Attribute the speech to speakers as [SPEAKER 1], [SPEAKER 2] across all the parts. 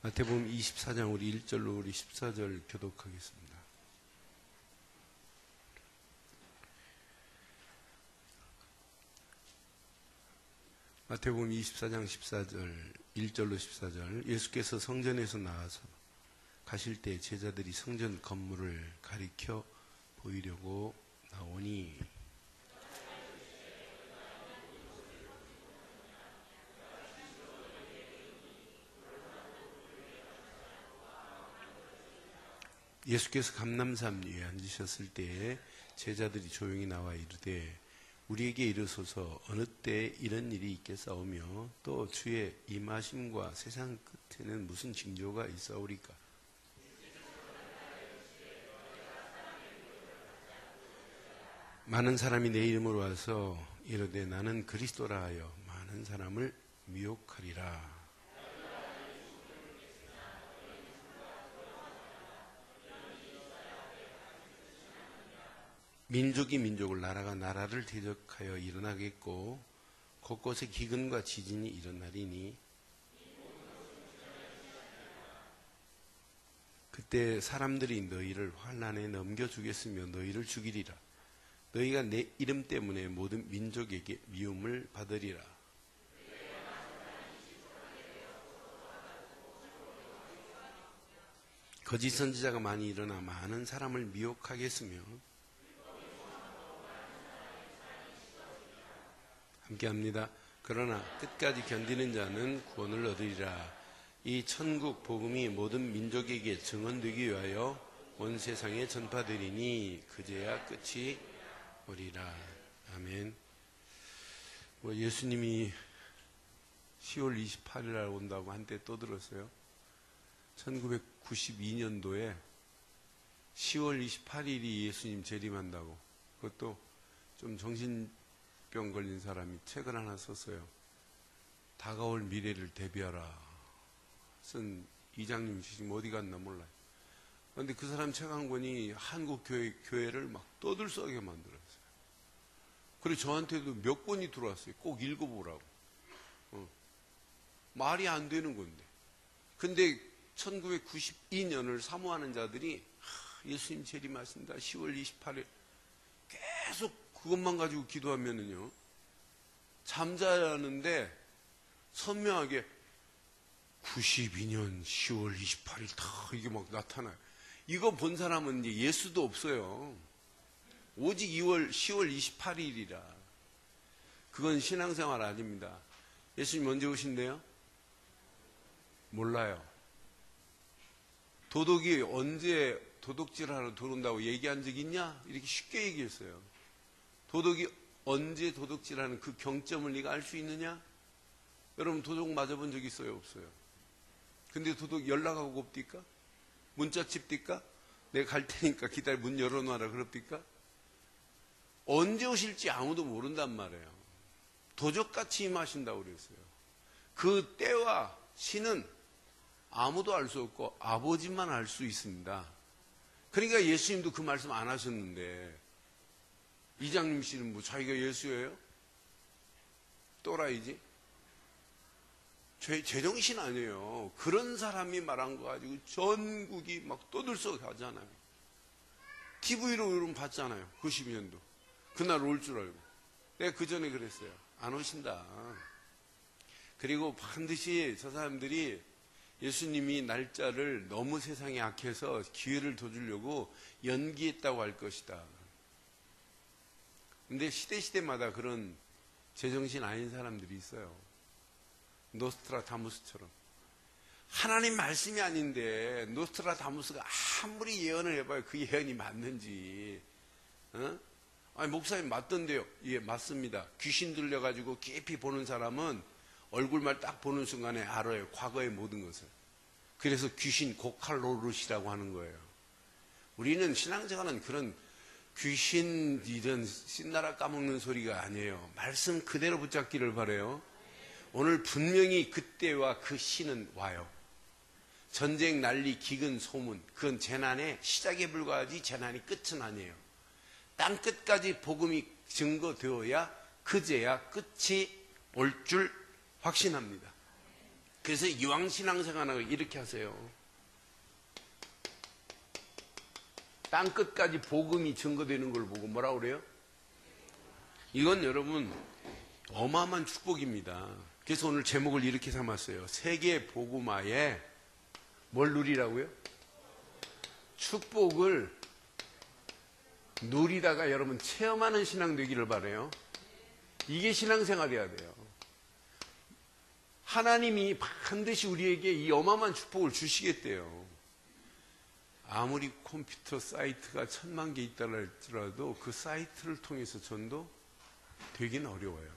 [SPEAKER 1] 마태복음 24장 우리 1절로 우리 14절 교독하겠습니다. 마태복음 24장 14절 1절로 14절. 예수께서 성전에서 나와서 가실 때 제자들이 성전 건물을 가리켜 보이려고 나오니 예수께서 감람산 위에 앉으셨을 때에 제자들이 조용히 나와 이르되 우리에게 이르소서 어느 때 이런 일이 있겠사오며 또 주의 임하심과 세상 끝에는 무슨 징조가 있사오리까? 많은 사람이 내 이름으로 와서 이르되 나는 그리스도라 하여 많은 사람을 미혹하리라. 민족이 민족을, 나라가 나라를 대적하여 일어나겠고 곳곳에 기근과 지진이 일어나리니 그때 사람들이 너희를 환난에 넘겨주겠으며 너희를 죽이리라. 너희가 내 이름 때문에 모든 민족에게 미움을 받으리라. 거짓 선지자가 많이 일어나 많은 사람을 미혹하겠으며 함께합니다. 그러나 끝까지 견디는 자는 구원을 얻으리라. 이 천국 복음이 모든 민족에게 증언되기 위하여 온 세상에 전파되리니 그제야 끝이 오리라. 아멘. 예수님이 10월 28일 날 온다고 한때 또 들었어요. 1992년도에 10월 28일이 예수님 재림한다고. 그것도 좀 정신병 걸린 사람이 책을 하나 썼어요. 다가올 미래를 대비하라 쓴 이장님이 지금 어디 갔나 몰라요. 그런데 그 사람 책 한 권이 한국 교회를 막 떠들썩하게 만들었어요. 그리고 저한테도 몇 권이 들어왔어요. 꼭 읽어보라고. 말이 안 되는 건데. 근데 1992년을 사모하는 자들이 예수님 재림하신다 10월 28일 계속 그것만 가지고 기도하면은요, 잠자는데 선명하게 92년 10월 28일 다 이게 막 나타나요. 이거 본 사람은 이제 예수도 없어요. 오직 10월 28일이라. 그건 신앙생활 아닙니다. 예수님 언제 오신대요? 몰라요. 도둑이 언제 도둑질하러 들어온다고 얘기한 적 있냐? 이렇게 쉽게 얘기했어요. 도둑이 언제 도둑질하는 그 경점을 네가 알 수 있느냐? 여러분 도둑 맞아본 적 있어요? 없어요? 근데 도둑 연락하고 없디까? 문자 칩디까? 내가 갈 테니까 기다려 문 열어놔라 그럽디까? 언제 오실지 아무도 모른단 말이에요. 도적같이 임하신다고 그랬어요. 그 때와 시는 아무도 알 수 없고 아버지만 알 수 있습니다. 그러니까 예수님도 그 말씀 안 하셨는데 이장님 씨는 뭐 자기가 예수예요? 또라이지? 제정신 아니에요. 그런 사람이 말한 거 가지고 전국이 막 떠들썩 하잖아요. TV로 여러분 봤잖아요. 92년도. 그날 올 줄 알고. 내가 그 전에 그랬어요. 안 오신다. 그리고 반드시 저 사람들이 예수님이 날짜를 너무 세상에 악해서 기회를 더 주려고 연기했다고 할 것이다. 근데 시대마다 그런 제정신 아닌 사람들이 있어요. 노스트라다무스처럼. 하나님 말씀이 아닌데 노스트라다무스가 아무리 예언을 해봐요. 그 예언이 맞는지. 아니 목사님 맞던데요. 예, 맞습니다. 귀신 들려가지고 깊이 보는 사람은 얼굴만 딱 보는 순간에 알아요. 과거의 모든 것을. 그래서 귀신 고칼로르시라고 하는 거예요. 우리는 신앙생활은 그런 귀신 이런 신나라 까먹는 소리가 아니에요. 말씀 그대로 붙잡기를 바라요. 오늘 분명히 그때와 그 시는 와요. 전쟁, 난리, 기근, 소문, 그건 재난의 시작에 불과하지 재난이 끝은 아니에요. 땅 끝까지 복음이 증거되어야 그제야 끝이 올 줄 확신합니다. 그래서 이왕 신앙생활을 이렇게 하세요. 땅끝까지 복음이 증거되는 걸 보고 뭐라고 그래요? 이건 여러분 어마어마한 축복입니다. 그래서 오늘 제목을 이렇게 삼았어요. 세계 복음화에 뭘 누리라고요? 축복을 누리다가 여러분 체험하는 신앙 되기를 바라요. 이게 신앙생활이어야 돼요. 하나님이 반드시 우리에게 이 어마어마한 축복을 주시겠대요. 아무리 컴퓨터 사이트가 1000만 개 있다 할지라도 그 사이트를 통해서 전도 되기는 어려워요.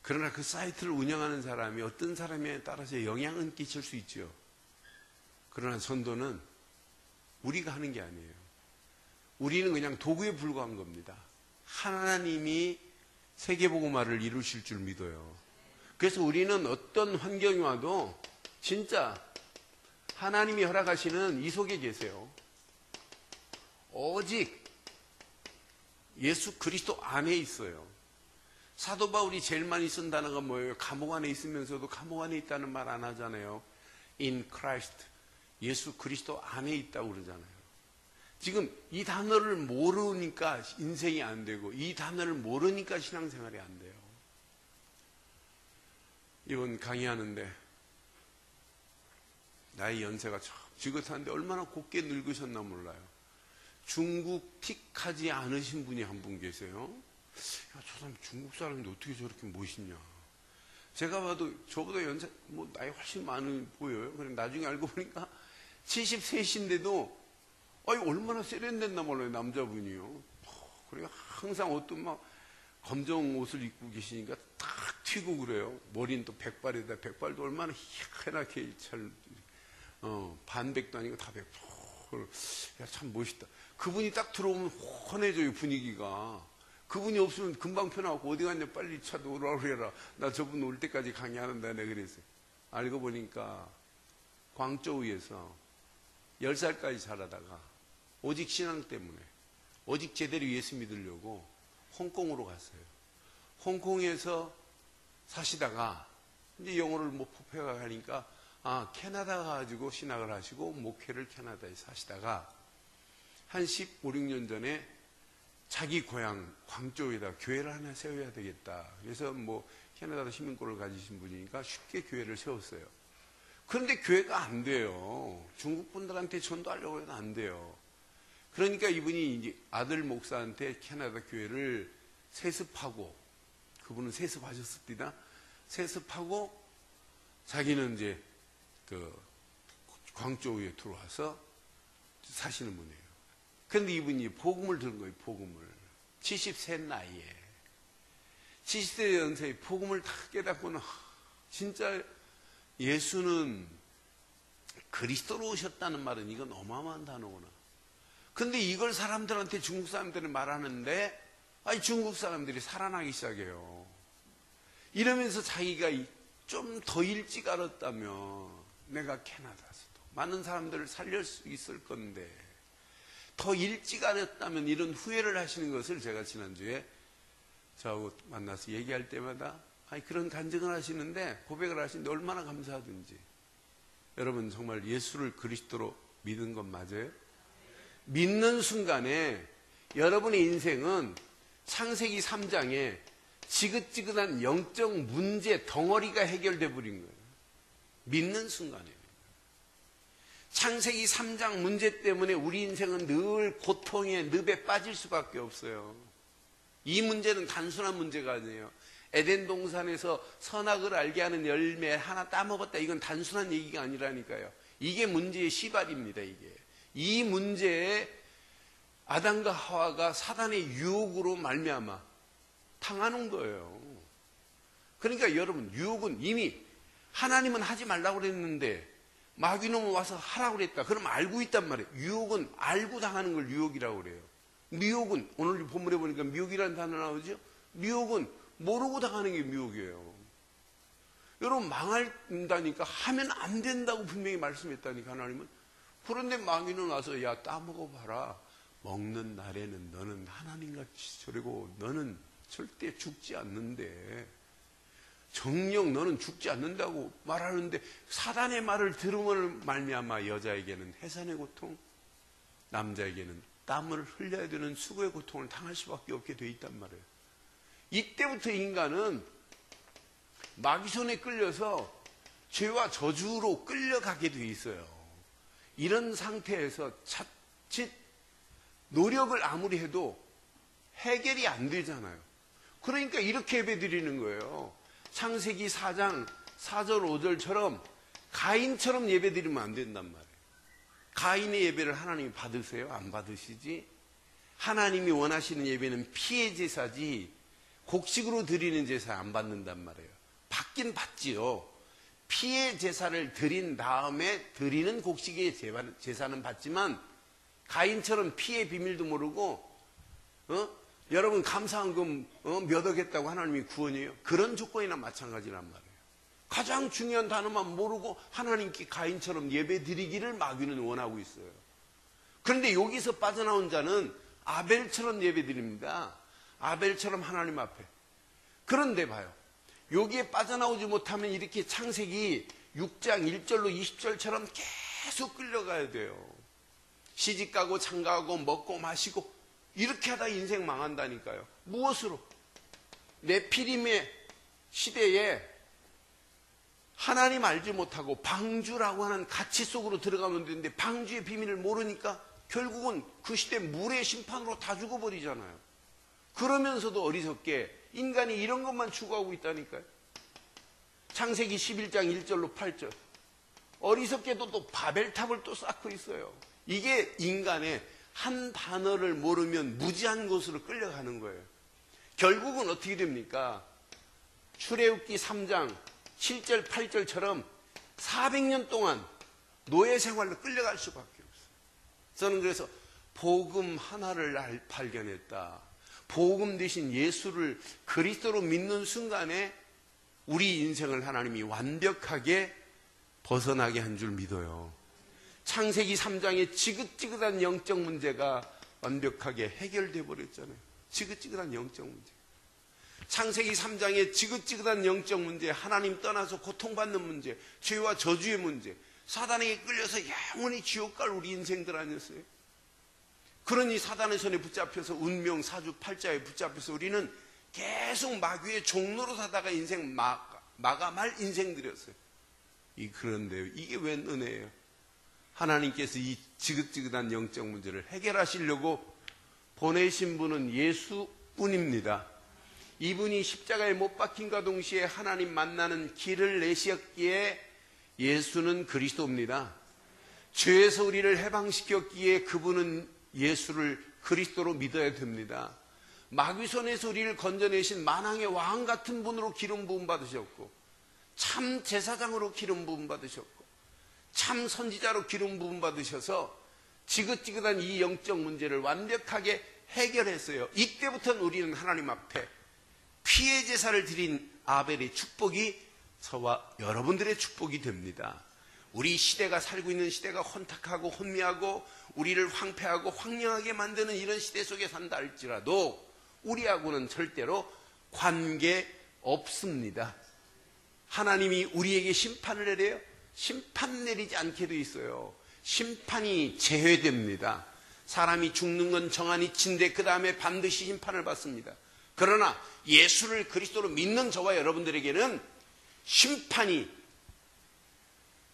[SPEAKER 1] 그러나 그 사이트를 운영하는 사람이 어떤 사람에 따라서 영향은 끼칠 수 있죠. 그러나 전도는 우리가 하는 게 아니에요. 우리는 그냥 도구에 불과한 겁니다. 하나님이 세계복음화를 이루실 줄 믿어요. 그래서 우리는 어떤 환경이 와도 진짜 하나님이 허락하시는 이 속에 계세요. 오직 예수 그리스도 안에 있어요. 사도 바울이 제일 많이 쓴 단어가 뭐예요? 감옥 안에 있으면서도 감옥 안에 있다는 말 안 하잖아요. In Christ. 예수 그리스도 안에 있다고 그러잖아요. 지금 이 단어를 모르니까 인생이 안 되고 이 단어를 모르니까 신앙생활이 안 돼요. 이번 강의하는데 나이 연세가 참 지긋한데 얼마나 곱게 늙으셨나 몰라요. 중국 틱하지 않으신 분이 한 분 계세요. 야, 저 사람 중국 사람인데 어떻게 저렇게 멋있냐. 제가 봐도 저보다 연세 나이 훨씬 많이 보여요. 그런데 나중에 알고 보니까 73인데도 얼마나 세련됐나 몰라요. 남자분이요. 그래요. 항상 어떤 막 검정 옷을 입고 계시니까 탁 튀고 그래요. 머리는 또 백발에다 백발도 얼마나 희한하게 잘 반백도 아니고 다 백. 야, 참 멋있다. 그분이 딱 들어오면 환해져요, 분위기가. 그분이 없으면 금방 편하고 어디 갔냐 빨리 차 오라고 그래라. 나 저분 올 때까지 강의하는다 내가 그랬어요. 알고 보니까 광저우에서 10살까지 자라다가 오직 신앙 때문에 오직 제대로 예수 믿으려고 홍콩으로 갔어요. 홍콩에서 사시다가 이제 영어를 못 폭행하니까 캐나다 가가지고 신학을 하시고 목회를 캐나다에 사시다가 한 15, 16년 전에 자기 고향 광저우에다 교회를 하나 세워야 되겠다. 그래서 캐나다 시민권을 가지신 분이니까 쉽게 교회를 세웠어요. 그런데 교회가 안 돼요. 중국 분들한테 전도하려고 해도 안 돼요. 그러니까 이분이 이제 아들 목사한테 캐나다 교회를 세습하고, 그분은 세습하셨습니다. 세습하고 자기는 이제 광저우에 들어와서 사시는 분이에요. 그런데 이분이 복음을 들은 거예요. 복음을 70세 나이에 70세 연세에 복음을 다 깨닫고는 진짜 예수는 그리스도로 오셨다는 말은 이건 어마어마한 단어구나. 근데 이걸 사람들한테 중국 사람들이 말하는데 중국 사람들이 살아나기 시작해요. 이러면서 자기가 좀 더 일찍 알았다면 내가 캐나다에서도 많은 사람들을 살릴 수 있을 건데 더 일찍 알았다면 이런 후회를 하시는 것을 제가 지난주에 저하고 만나서 얘기할 때마다 그런 간증을 하시는데 고백을 하시는데 얼마나 감사하든지. 여러분 정말 예수를 그리스도로 믿은 건 맞아요? 믿는 순간에 여러분의 인생은 창세기 3장에 지긋지긋한 영적 문제 덩어리가 해결돼 버린 거예요. 믿는 순간에. 창세기 3장 문제 때문에 우리 인생은 늘 고통의 늪에 빠질 수밖에 없어요. 이 문제는 단순한 문제가 아니에요. 에덴 동산에서 선악을 알게 하는 열매 하나 따먹었다. 이건 단순한 얘기가 아니라니까요. 이게 문제의 시발입니다. 이게. 이 문제에 아담과 하와가 사단의 유혹으로 말미암아 당하는 거예요. 그러니까 여러분 유혹은 이미 하나님은 하지 말라고 그랬는데 마귀놈은 와서 하라고 그랬다. 그럼 알고 있단 말이에요. 유혹은 알고 당하는 걸 유혹이라고 그래요. 미혹은 오늘 본문에 보니까 미혹이라는 단어 나오죠. 미혹은 모르고 당하는 게 미혹이에요. 여러분 망한다니까 하면 안 된다고 분명히 말씀했다니까 하나님은. 그런데 마귀는 와서 야 따먹어봐라. 먹는 날에는 너는 하나님같이 저리고 너는 절대 죽지 않는데 정녕 너는 죽지 않는다고 말하는데 사단의 말을 들으면 말미암아 여자에게는 해산의 고통, 남자에게는 땀을 흘려야 되는 수고의 고통을 당할 수밖에 없게 돼 있단 말이에요. 이때부터 인간은 마귀손에 끌려서 죄와 저주로 끌려가게 돼 있어요. 이런 상태에서 자칫 노력을 아무리 해도 해결이 안 되잖아요. 그러니까 이렇게 예배드리는 거예요. 창세기 4장 4절 5절처럼 가인처럼 예배드리면 안 된단 말이에요. 가인의 예배를 하나님이 받으세요? 안 받으시지? 하나님이 원하시는 예배는 피의 제사지 곡식으로 드리는 제사 안 받는단 말이에요. 받긴 받지요. 피의 제사를 드린 다음에 드리는 곡식의 제사는 받지만 가인처럼 피의 비밀도 모르고 여러분 감사한금 몇 억 했다고 하나님이 구원이에요? 그런 조건이나 마찬가지란 말이에요. 가장 중요한 단어만 모르고 하나님께 가인처럼 예배드리기를 마귀는 원하고 있어요. 그런데 여기서 빠져나온 자는 아벨처럼 예배드립니다. 아벨처럼 하나님 앞에. 그런데 봐요. 여기에 빠져나오지 못하면 이렇게 창세기 6장 1절로 20절처럼 계속 끌려가야 돼요. 시집가고 장가가고 먹고 마시고 이렇게 하다 인생 망한다니까요. 무엇으로? 네피림의 시대에 하나님 알지 못하고 방주라고 하는 가치 속으로 들어가면 되는데 방주의 비밀을 모르니까 결국은 그 시대 물의 심판으로 다 죽어버리잖아요. 그러면서도 어리석게 인간이 이런 것만 추구하고 있다니까요. 창세기 11장 1절로 8절. 어리석게도 또 바벨탑을 또 쌓고 있어요. 이게 인간의 한 단어를 모르면 무지한 곳으로 끌려가는 거예요. 결국은 어떻게 됩니까? 출애굽기 3장 7절 8절처럼 400년 동안 노예 생활로 끌려갈 수밖에 없어요. 저는 그래서 복음 하나를 발견했다. 복음 대신 예수를 그리스도로 믿는 순간에 우리 인생을 하나님이 완벽하게 벗어나게 한 줄 믿어요. 창세기 3장의 지긋지긋한 영적 문제가 완벽하게 해결돼 버렸잖아요. 지긋지긋한 영적 문제. 창세기 3장의 지긋지긋한 영적 문제, 하나님 떠나서 고통받는 문제, 죄와 저주의 문제, 사단에게 끌려서 영원히 지옥 갈 우리 인생들 아니었어요? 그러니 사단의 손에 붙잡혀서 운명 사주 팔자에 붙잡혀서 우리는 계속 마귀의 종로로 사다가 인생 마감할 인생들이었어요. 그런데요, 이게 웬 은혜예요? 하나님께서 이 지긋지긋한 영적 문제를 해결하시려고 보내신 분은 예수뿐입니다. 이분이 십자가에 못 박힌과 동시에 하나님 만나는 길을 내셨기에 예수는 그리스도입니다. 죄에서 우리를 해방시켰기에 그분은 예수를 그리스도로 믿어야 됩니다. 마귀 손에서 우리를 건져내신 만왕의 왕 같은 분으로 기름 부음 받으셨고, 참 제사장으로 기름 부음 받으셨고, 참 선지자로 기름 부음 받으셔서 지긋지긋한 이 영적 문제를 완벽하게 해결했어요. 이때부터는 우리는 하나님 앞에 피의 제사를 드린 아벨의 축복이 저와 여러분들의 축복이 됩니다. 우리 시대가 살고 있는 시대가 혼탁하고 혼미하고 우리를 황폐하고 황량하게 만드는 이런 시대 속에 산다 할지라도 우리하고는 절대로 관계 없습니다. 하나님이 우리에게 심판을 내려요? 심판 내리지 않게 돼 있어요. 심판이 제외됩니다. 사람이 죽는 건 정한 이치인데 그 다음에 반드시 심판을 받습니다. 그러나 예수를 그리스도로 믿는 저와 여러분들에게는 심판이,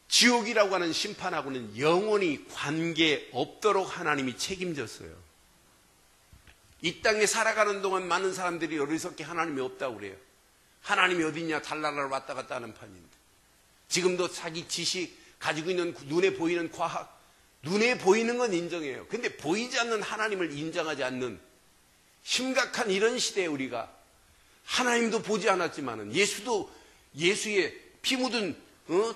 [SPEAKER 1] 지옥이라고 하는 심판하고는 영원히 관계 없도록 하나님이 책임졌어요. 이 땅에 살아가는 동안 많은 사람들이 어리석게 하나님이 없다고 그래요. 하나님이 어딨냐, 달나라를 왔다 갔다 하는 판인데. 지금도 자기 지식, 가지고 있는 눈에 보이는 과학, 눈에 보이는 건 인정해요. 근데 보이지 않는 하나님을 인정하지 않는 심각한 이런 시대에 우리가 하나님도 보지 않았지만은 예수의 피 묻은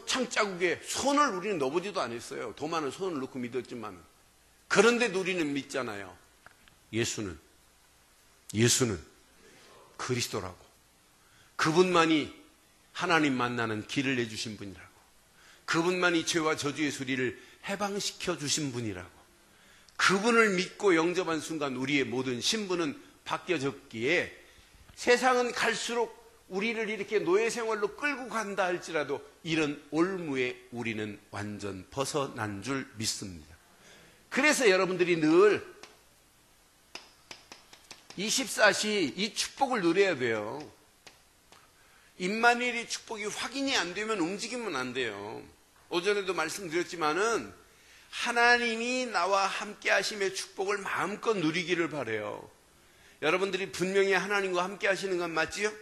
[SPEAKER 1] 창자국에 손을 우리는 넣어보지도 않았어요. 도마는 손을 넣고 믿었지만은. 그런데 우리는 믿잖아요. 예수는 그리스도라고. 그분만이 하나님 만나는 길을 내주신 분이라고. 그분만이 죄와 저주의 수리를 해방시켜 주신 분이라고. 그분을 믿고 영접한 순간 우리의 모든 신분은 바뀌어졌기에 세상은 갈수록 우리를 이렇게 노예 생활로 끌고 간다 할지라도 이런 올무에 우리는 완전 벗어난 줄 믿습니다. 그래서 여러분들이 늘 24시 이 축복을 누려야 돼요. 임마누엘의 축복이 확인이 안 되면 움직이면 안 돼요. 오전에도 말씀드렸지만은 하나님이 나와 함께 하심의 축복을 마음껏 누리기를 바라요. 여러분들이 분명히 하나님과 함께 하시는 건 맞지요?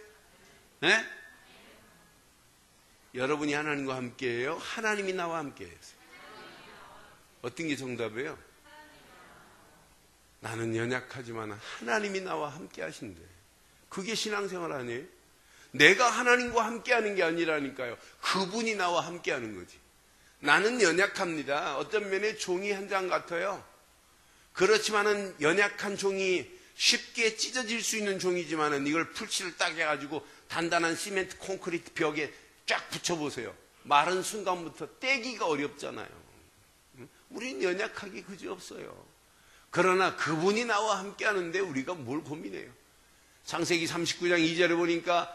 [SPEAKER 1] 네? 여러분이 하나님과 함께해요? 하나님이 나와 함께해요? 어떤 게 정답이에요? 나는 연약하지만 하나님이 나와 함께 하신대. 그게 신앙생활 아니에요? 내가 하나님과 함께하는 게 아니라니까요. 그분이 나와 함께하는 거지. 나는 연약합니다. 어떤 면에 종이 한 장 같아요. 그렇지만은 연약한 종이 쉽게 찢어질 수 있는 종이지만은 이걸 풀칠을 딱 해가지고 단단한 시멘트 콘크리트 벽에 쫙 붙여보세요. 마른 순간부터 떼기가 어렵잖아요. 우린 연약하기 그지없어요. 그러나 그분이 나와 함께 하는데 우리가 뭘 고민해요. 창세기 39장 2절에 보니까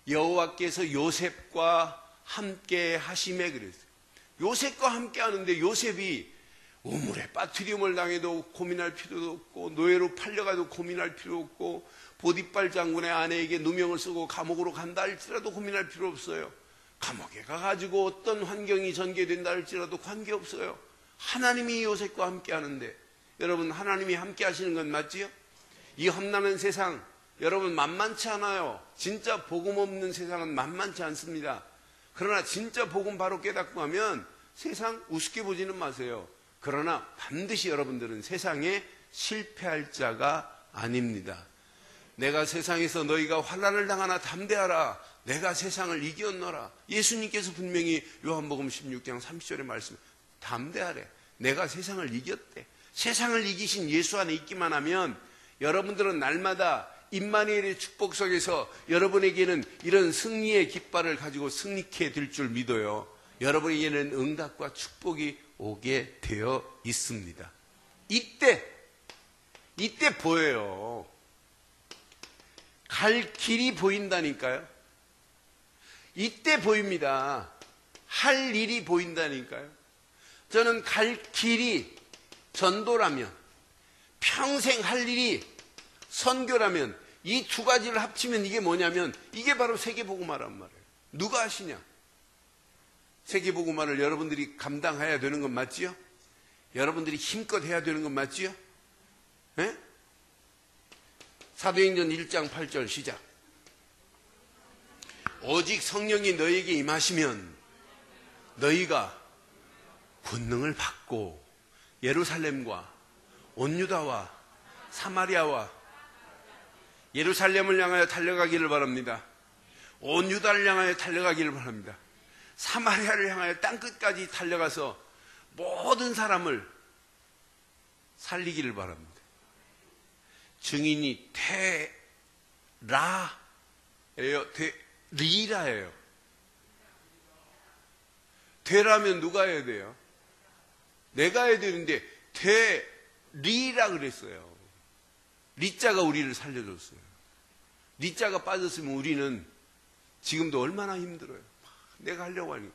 [SPEAKER 1] 여호와께서 요셉과 함께 하심에 그랬어요. 요셉과 함께 하는데 요셉이 우물에 빠트림을 당해도 고민할 필요도 없고 노예로 팔려가도 고민할 필요 없고 보디발 장군의 아내에게 누명을 쓰고 감옥으로 간다 할지라도 고민할 필요 없어요. 감옥에 가가지고 어떤 환경이 전개된다 할지라도 관계없어요. 하나님이 요셉과 함께 하는데 여러분 하나님이 함께 하시는 건 맞지요? 이 험난한 세상 여러분 만만치 않아요. 진짜 복음 없는 세상은 만만치 않습니다. 그러나 진짜 복음 바로 깨닫고 하면 세상 우습게 보지는 마세요. 그러나 반드시 여러분들은 세상에 실패할 자가 아닙니다. 내가 세상에서 너희가 환난을 당하나 담대하라. 내가 세상을 이겼노라. 예수님께서 분명히 요한복음 16장 30절에 말씀 담대하래. 내가 세상을 이겼대. 세상을 이기신 예수 안에 있기만 하면 여러분들은 날마다 임마누엘의 축복 속에서 여러분에게는 이런 승리의 깃발을 가지고 승리케 될 줄 믿어요. 여러분에게는 응답과 축복이 오게 되어 있습니다. 이때 보여요. 갈 길이 보인다니까요. 이때 보입니다. 할 일이 보인다니까요. 저는 갈 길이 전도라면 평생 할 일이 선교라면 이 두 가지를 합치면 이게 뭐냐면 이게 바로 세계복음화란 말이에요. 누가 하시냐? 세계복음화를 여러분들이 감당해야 되는 건 맞지요? 여러분들이 힘껏 해야 되는 건 맞지요? 네? 사도행전 1장 8절 시작. 오직 성령이 너희에게 임하시면 너희가 권능을 받고 예루살렘과 온 유다와 사마리아와 예루살렘을 향하여 달려가기를 바랍니다. 온 유다를 향하여 달려가기를 바랍니다. 사마리아를 향하여 땅끝까지 달려가서 모든 사람을 살리기를 바랍니다. 증인이 리라예요. 되라면 누가 해야 돼요? 내가 해야 되는데 리라 그랬어요. 리자가 우리를 살려줬어요. 리자가 빠졌으면 우리는 지금도 얼마나 힘들어요. 내가 하려고 하니까.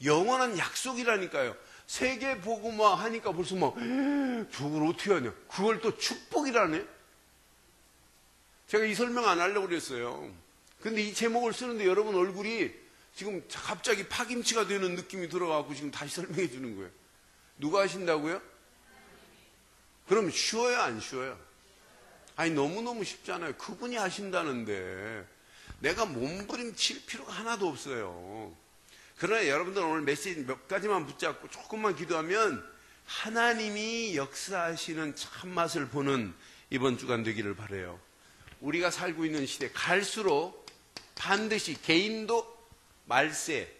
[SPEAKER 1] 영원한 약속이라니까요. 세계 복음화 하니까 벌써 막 저걸 어떻게 하냐. 그걸 또 축복이라네. 제가 이 설명 안 하려고 그랬어요. 근데 이 제목을 쓰는데 여러분 얼굴이 지금 갑자기 파김치가 되는 느낌이 들어가고 지금 다시 설명해 주는 거예요. 누가 하신다고요? 그럼 쉬워요, 안 쉬워요? 아니 너무너무 쉽잖아요. 그분이 하신다는데 내가 몸부림칠 필요가 하나도 없어요. 그러나 여러분들 오늘 메시지 몇 가지만 붙잡고 조금만 기도하면 하나님이 역사하시는 참맛을 보는 이번 주간 되기를 바라요. 우리가 살고 있는 시대 갈수록 반드시 개인도 말세,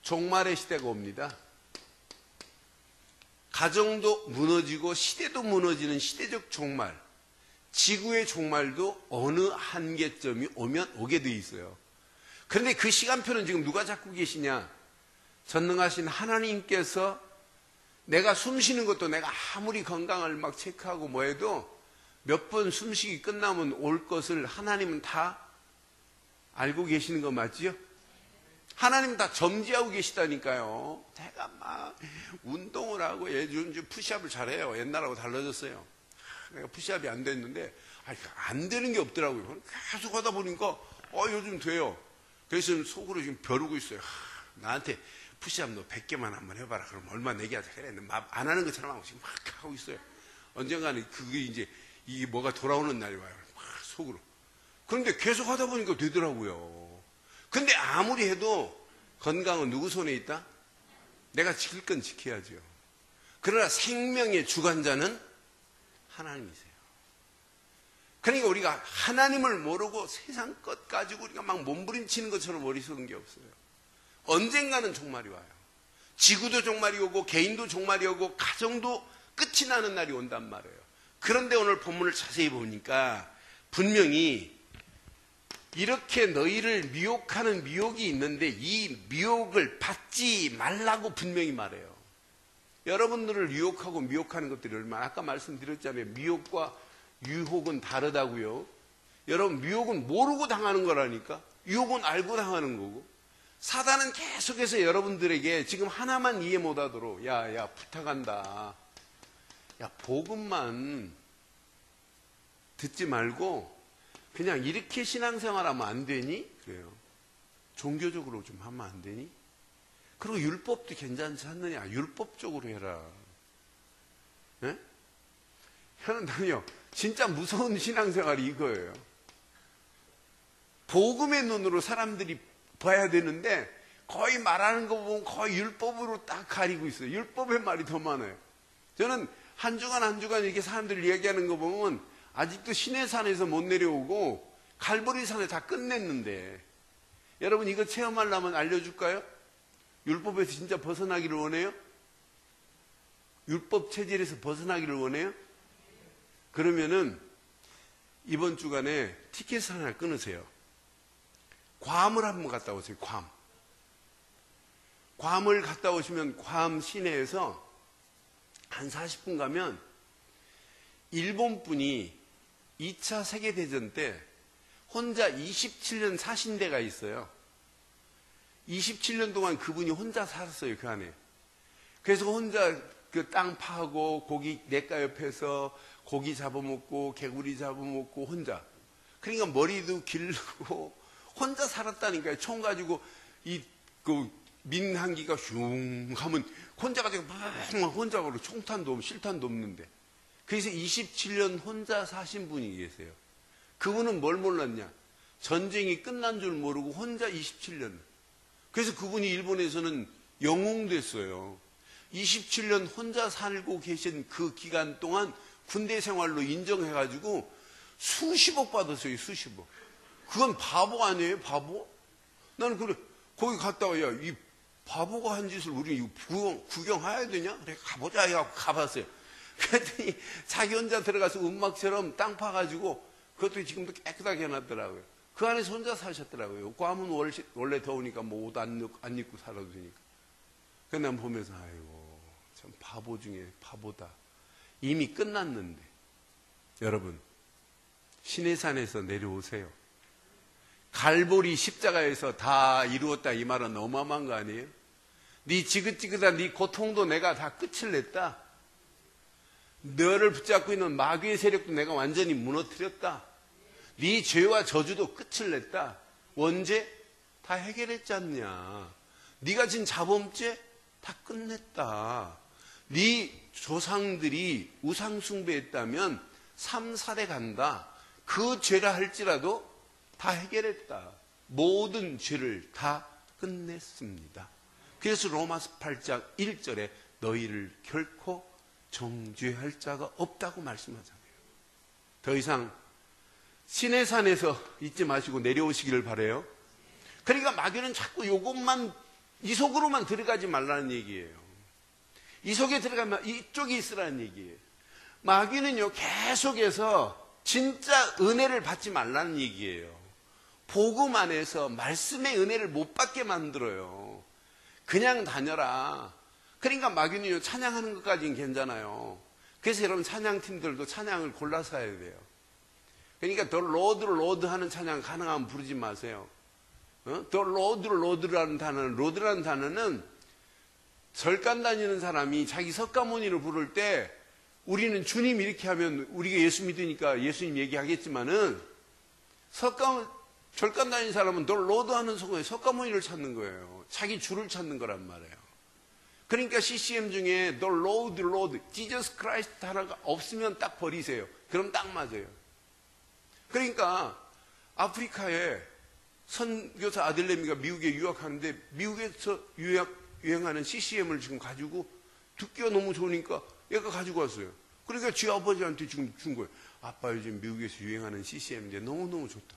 [SPEAKER 1] 종말의 시대가 옵니다. 가정도 무너지고 시대도 무너지는 시대적 종말, 지구의 종말도 어느 한계점이 오면 오게 돼 있어요. 그런데 그 시간표는 지금 누가 잡고 계시냐? 전능하신 하나님께서 내가 숨 쉬는 것도 내가 아무리 건강을 막 체크하고 뭐 해도 몇 번 숨쉬기 끝나면 올 것을 하나님은 다 알고 계시는 거 맞지요? 하나님 다 점지하고 계시다니까요. 제가 막 운동을 하고 요즘 푸시업을 잘해요. 옛날하고 달라졌어요. 내가 푸시업이 안 됐는데 안 되는 게 없더라고요. 계속 하다 보니까 요즘 돼요. 그래서 속으로 지금 벼르고 있어요. 나한테 푸시업 너 100개만 한번 해봐라. 그럼 얼마 내기하자. 그래. 안 하는 것처럼 하고 지금 막 하고 있어요. 언젠가는 그게 이제 이게 뭐가 돌아오는 날이 와요. 막 속으로. 그런데 계속 하다 보니까 되더라고요. 근데 아무리 해도 건강은 누구 손에 있다? 내가 지킬 건 지켜야죠. 그러나 생명의 주관자는 하나님이세요. 그러니까 우리가 하나님을 모르고 세상 것 가지고 우리가 막 몸부림치는 것처럼 머릿속은 게 없어요. 언젠가는 종말이 와요. 지구도 종말이 오고 개인도 종말이 오고 가정도 끝이 나는 날이 온단 말이에요. 그런데 오늘 본문을 자세히 보니까 분명히 이렇게 너희를 미혹하는 미혹이 있는데 이 미혹을 받지 말라고 분명히 말해요. 여러분들을 유혹하고 미혹하는 것들이 얼마나, 아까 말씀드렸잖아요. 미혹과 유혹은 다르다고요. 여러분, 미혹은 모르고 당하는 거라니까. 유혹은 알고 당하는 거고. 사단은 계속해서 여러분들에게 지금 하나만 이해 못하도록 야 부탁한다. 야 복음만 듣지 말고 그냥 이렇게 신앙생활하면 안 되니? 그래요. 종교적으로 좀 하면 안 되니? 그리고 율법도 괜찮지 않느냐? 율법적으로 해라. 예? 현은요, 진짜 무서운 신앙생활이 이거예요. 복음의 눈으로 사람들이 봐야 되는데 거의 말하는 거 보면 거의 율법으로 딱 가리고 있어요. 율법의 말이 더 많아요. 저는 한 주간 한 주간 이렇게 사람들이 얘기하는 거 보면 아직도 시내산에서 못 내려오고 갈보리산에 다 끝냈는데, 여러분 이거 체험하려면 알려줄까요? 율법에서 진짜 벗어나기를 원해요? 율법 체질에서 벗어나기를 원해요? 그러면은 이번 주간에 티켓을 하나 끊으세요. 괌을 한번 갔다 오세요. 괌을 갔다 오시면 괌 시내에서 한 40분 가면 일본 분이 2차 세계대전 때 혼자 27년 사신 데가 있어요. 27년 동안 그분이 혼자 살았어요, 그 안에. 그래서 혼자 그 땅 파고 고기 냇가 옆에서 고기 잡아먹고 개구리 잡아먹고 혼자. 그러니까 머리도 길고 혼자 살았다니까요. 총 가지고 그 민항기가 슝 하면 혼자 가지고 막 혼자 가고 총탄도 없고 실탄도 없는데. 그래서 27년 혼자 사신 분이 계세요. 그분은 뭘 몰랐냐? 전쟁이 끝난 줄 모르고 혼자 27년. 그래서 그분이 일본에서는 영웅됐어요. 27년 혼자 살고 계신 그 기간 동안 군대 생활로 인정해가지고 수십억 받았어요. 수십억. 그건 바보 아니에요? 바보? 나는 그래, 거기 갔다 와야 이 바보가 한 짓을 우리 구경해야 되냐? 그래 가보자 해갖고 가봤어요. 그랬더니 자기 혼자 들어가서 음막처럼 땅 파가지고 그것도 지금도 깨끗하게 해놨더라고요. 그 안에서 혼자 사셨더라고요. 괌은 원래 더우니까 뭐 옷 안 입고 살아도 되니까. 그 난 보면서 아이고 참 바보 중에 바보다. 이미 끝났는데. 여러분 시내산에서 내려오세요. 갈보리 십자가에서 다 이루었다 이 말은 어마어마한 거 아니에요? 네 지긋지긋한 네 고통도 내가 다 끝을 냈다. 너를 붙잡고 있는 마귀의 세력도 내가 완전히 무너뜨렸다. 네 죄와 저주도 끝을 냈다. 언제? 다 해결했지 않냐. 네가 진 자범죄 다 끝냈다. 네 조상들이 우상 숭배했다면 3, 4대 간다. 그 죄라 할지라도 다 해결했다. 모든 죄를 다 끝냈습니다. 그래서 로마서 8장 1절에 너희를 결코 정죄할 자가 없다고 말씀하잖아요. 더 이상 시내산에서 잊지 마시고 내려오시기를 바라요. 그러니까 마귀는 자꾸 이것만 이 속으로만 들어가지 말라는 얘기예요. 이 속에 들어가면 이쪽에 있으라는 얘기예요. 마귀는요 계속해서 진짜 은혜를 받지 말라는 얘기예요. 복음 안에서 말씀의 은혜를 못 받게 만들어요. 그냥 다녀라. 그러니까 마귀는요 찬양하는 것까지는 괜찮아요. 그래서 여러분 찬양팀들도 찬양을 골라서 해야 돼요. 그러니까 더 로드 하는 찬양 가능하면 부르지 마세요. 더 로드라는 단어는 절간 다니는 사람이 자기 석가모니를 부를 때 우리는 주님 이렇게 하면 우리가 예수 믿으니까 예수님 얘기하겠지만은 절간 다니는 사람은 더 로드 하는 순간에 석가모니를 찾는 거예요. 자기 주를 찾는 거란 말이에요. 그러니까 CCM 중에 The Lord, Jesus Christ 하나가 없으면 딱 버리세요. 그럼 딱 맞아요. 그러니까 아프리카에 선교사 아들내미가 미국에 유학하는데 미국에서 유행하는 CCM을 지금 가지고 듣기가 너무 좋으니까 얘가 가지고 왔어요. 그러니까 지 아버지한테 지금 준 거예요. 아빠 요즘 미국에서 유행하는 CCM인데 너무너무 좋다.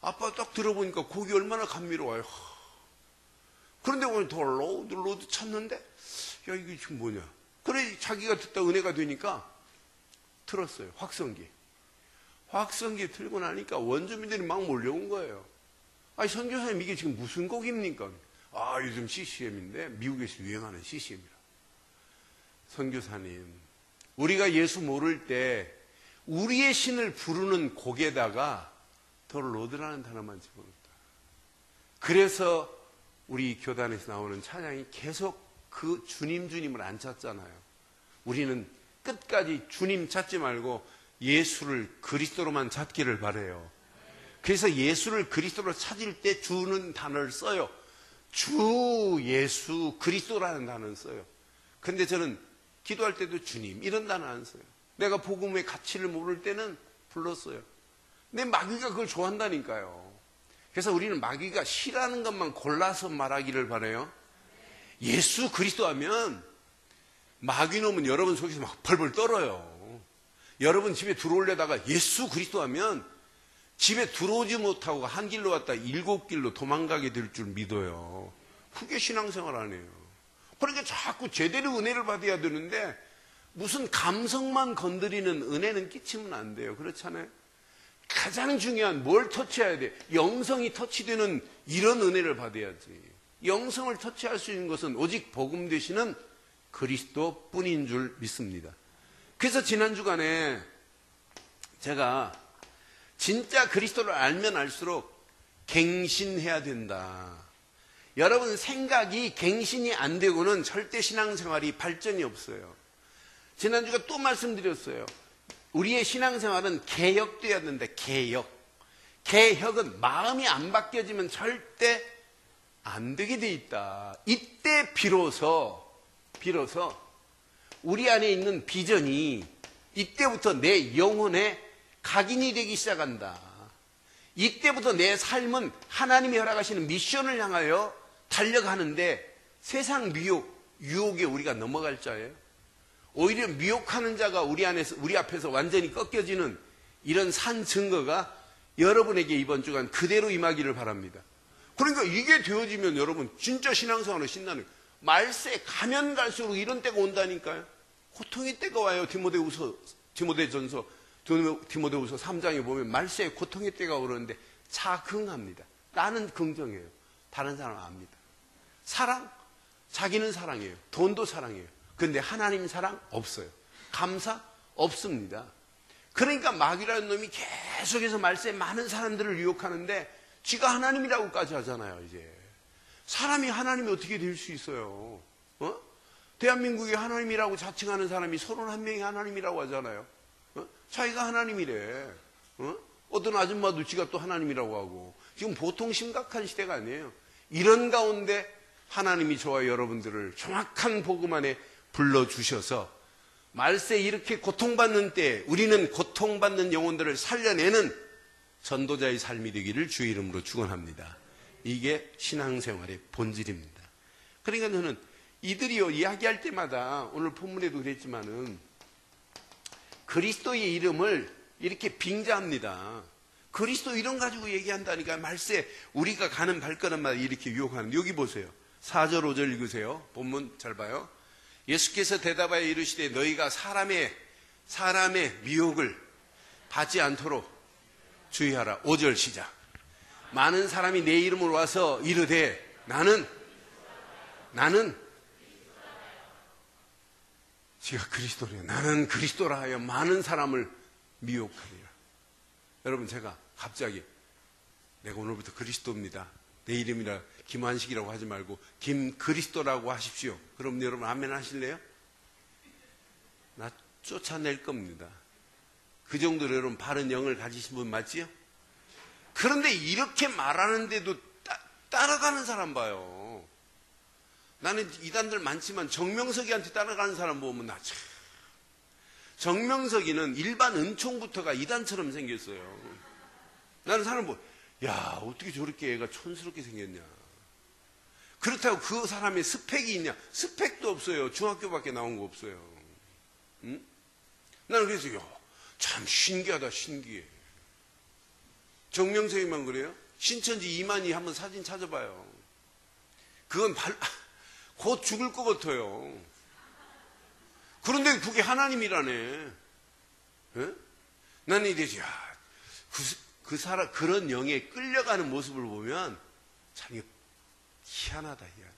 [SPEAKER 1] 아빠 딱 들어보니까 곡이 얼마나 감미로워요. 그런데 오늘 더 로드 찾는데 야 이게 지금 뭐냐. 그래 자기가 듣다 은혜가 되니까 틀었어요. 확성기 틀고 나니까 원주민들이 막 몰려온 거예요. 아니 선교사님 이게 지금 무슨 곡입니까? 아 요즘 CCM인데 미국에서 유행하는 CCM이라. 선교사님 우리가 예수 모를 때 우리의 신을 부르는 곡에다가 더 로드라는 단어만 집어넣었다. 그래서 우리 교단에서 나오는 찬양이 계속 그 주님을 안 찾잖아요. 우리는 끝까지 주님 찾지 말고 예수를 그리스도로만 찾기를 바라요. 그래서 예수를 그리스도로 찾을 때 주는 단어를 써요. 주 예수 그리스도라는 단어를 써요. 근데 저는 기도할 때도 주님 이런 단어 안 써요. 내가 복음의 가치를 모를 때는 불렀어요. 근데 마귀가 그걸 좋아한다니까요. 그래서 우리는 마귀가 싫어하는 것만 골라서 말하기를 바라요. 예수 그리스도 하면 마귀놈은 여러분 속에서 막 벌벌 떨어요. 여러분 집에 들어오려다가 예수 그리스도 하면 집에 들어오지 못하고 한 길로 왔다 7길로 도망가게 될 줄 믿어요. 그게 신앙생활 아니에요. 그러니까 자꾸 제대로 은혜를 받아야 되는데 무슨 감성만 건드리는 은혜는 끼치면 안 돼요. 그렇잖아요. 가장 중요한 뭘 터치해야 돼? 영성이 터치되는 이런 은혜를 받아야지. 영성을 터치할 수 있는 것은 오직 복음 되시는 그리스도뿐인 줄 믿습니다. 그래서 지난 주간에 제가 진짜 그리스도를 알면 알수록 갱신해야 된다. 여러분 생각이 갱신이 안 되고는 절대 신앙생활이 발전이 없어요. 지난주가 또 말씀드렸어요. 우리의 신앙생활은 개혁돼야 된다. 개혁은 마음이 안 바뀌어지면 절대 안 되게 돼 있다. 이때 비로소 우리 안에 있는 비전이 이때부터 내 영혼에 각인이 되기 시작한다. 이때부터 내 삶은 하나님이 허락하시는 미션을 향하여 달려가는데 세상 유혹에 우리가 넘어갈 자예요. 오히려 미혹하는 자가 우리 앞에서 완전히 꺾여지는 이런 산 증거가 여러분에게 이번 주간 그대로 임하기를 바랍니다. 그러니까 이게 되어지면 여러분 진짜 신앙생활은 신나는 거예요. 말세 가면 갈수록 이런 때가 온다니까요. 고통의 때가 와요. 디모데후서 3장에 보면 말세에 고통의 때가 오르는데 자긍합니다. 나는 긍정해요. 다른 사람은 압니다. 사랑? 자기는 사랑해요. 돈도 사랑해요. 그런데 하나님 사랑? 없어요. 감사? 없습니다. 그러니까 마귀라는 놈이 계속해서 말세에 많은 사람들을 유혹하는데 지가 하나님이라고까지 하잖아요. 이제 사람이 하나님이 어떻게 될 수 있어요? 대한민국이 하나님이라고 자칭하는 사람이 31명이 하나님이라고 하잖아요. 자기가 하나님이래. 어떤 아줌마도 지가 또 하나님이라고 하고. 지금 보통 심각한 시대가 아니에요. 이런 가운데 하나님이 저와 여러분들을 정확한 복음 안에 불러주셔서 말세 이렇게 고통받는 때 우리는 고통받는 영혼들을 살려내는 전도자의 삶이 되기를 주의 이름으로 축원합니다. 이게 신앙생활의 본질입니다. 그러니까 저는 이들이요 이야기할 때마다 오늘 본문에도 그랬지만은 그리스도의 이름을 이렇게 빙자합니다. 그리스도 이름 가지고 얘기한다니까 말세 우리가 가는 발걸음마다 이렇게 유혹하는. 여기 보세요. 4절 5절 읽으세요. 본문 잘 봐요. 예수께서 대답하여 이르시되 너희가 사람의 미혹을 받지 않도록 주의하라. 5절 시작. 많은 사람이 내 이름으로 와서 이르되 나는 지가 그리스도래요. 나는 그리스도라 하여 많은 사람을 미혹하리라. 여러분 제가 갑자기 내가 오늘부터 그리스도입니다. 내 이름이라 김한식이라고 하지 말고 김그리스도라고 하십시오. 그럼 여러분 아멘 하실래요? 나 쫓아낼 겁니다. 그 정도로 여러분 바른 영을 가지신 분 맞지요? 그런데 이렇게 말하는데도 따라가는 사람 봐요. 나는 이단들 많지만 정명석이한테 따라가는 사람 보면 나 참. 정명석이는 일반 은총부터가 이단처럼 생겼어요. 나는 사람 보고 야 어떻게 저렇게 애가 촌스럽게 생겼냐. 그렇다고 그 사람의 스펙이 있냐. 스펙도 없어요. 중학교밖에 나온 거 없어요. 응? 나는 그래서 참 신기하다 신기해. 정명석이만 그래요? 신천지 이만희 한번 사진 찾아봐요. 그건 곧 죽을 것 같아요. 그런데 그게 하나님이라네. 에? 나는 이래지, 그 사람, 그런 영에 끌려가는 모습을 보면 참 희한하다, 희한해.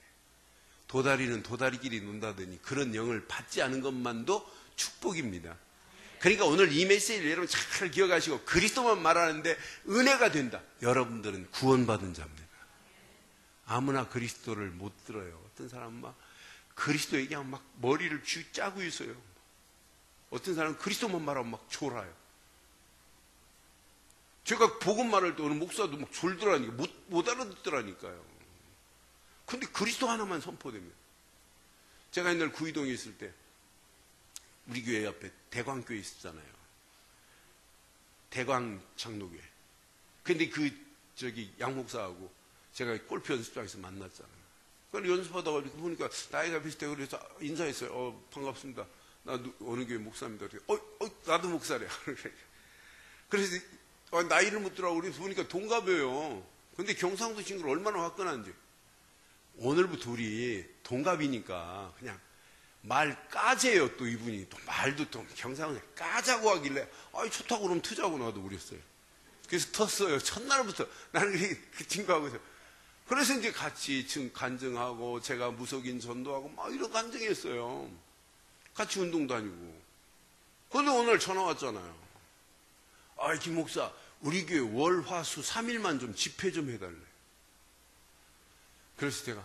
[SPEAKER 1] 도다리는 도다리끼리 논다더니 그런 영을 받지 않은 것만도 축복입니다. 그러니까 오늘 이 메시지를 여러분 잘 기억하시고 그리스도만 말하는데 은혜가 된다. 여러분들은 구원받은 자입니다. 아무나 그리스도를 못 들어요. 어떤 사람은 막 그리스도 얘기하면 막 머리를 쥐짜고 있어요. 어떤 사람은 그리스도만 말하면 막 졸아요. 제가 복음 말할 때 어느 목사도 막 졸더라니까 못 알아듣더라니까요. 근데 그리스도 하나만 선포됩니다. 제가 옛날 구이동에 있을 때 우리 교회 옆에 대광교회 있었잖아요. 대광 장로교회. 근데 양 목사하고 제가 골프 연습장에서 만났잖아요. 그래서 연습하다가 이렇게 보니까 나이가 비슷해. 그래서 인사했어요. 반갑습니다. 나 어느 교회 목사입니다. 나도 목사래요. 그래서 나이를 묻더라고. 그래서 보니까 동갑이에요. 근데 경상도 친구를 얼마나 화끈한지. 오늘부터 우리 동갑이니까 그냥 말 까재요. 또 이분이 또 말도 또 경상도에 까자고 하길래 좋다고 그러면 트자고 나도 그랬어요. 그래서 텄어요. 첫날부터 나는 그 친구하고 그래서 이제 같이 간증하고 제가 무속인 전도하고 막 이런 간증했어요. 같이 운동 다니고. 그런데 오늘 전화 왔잖아요. 김 목사 우리 교회 월, 화, 수 3일만 좀 집회 좀 해달래. 그래서 제가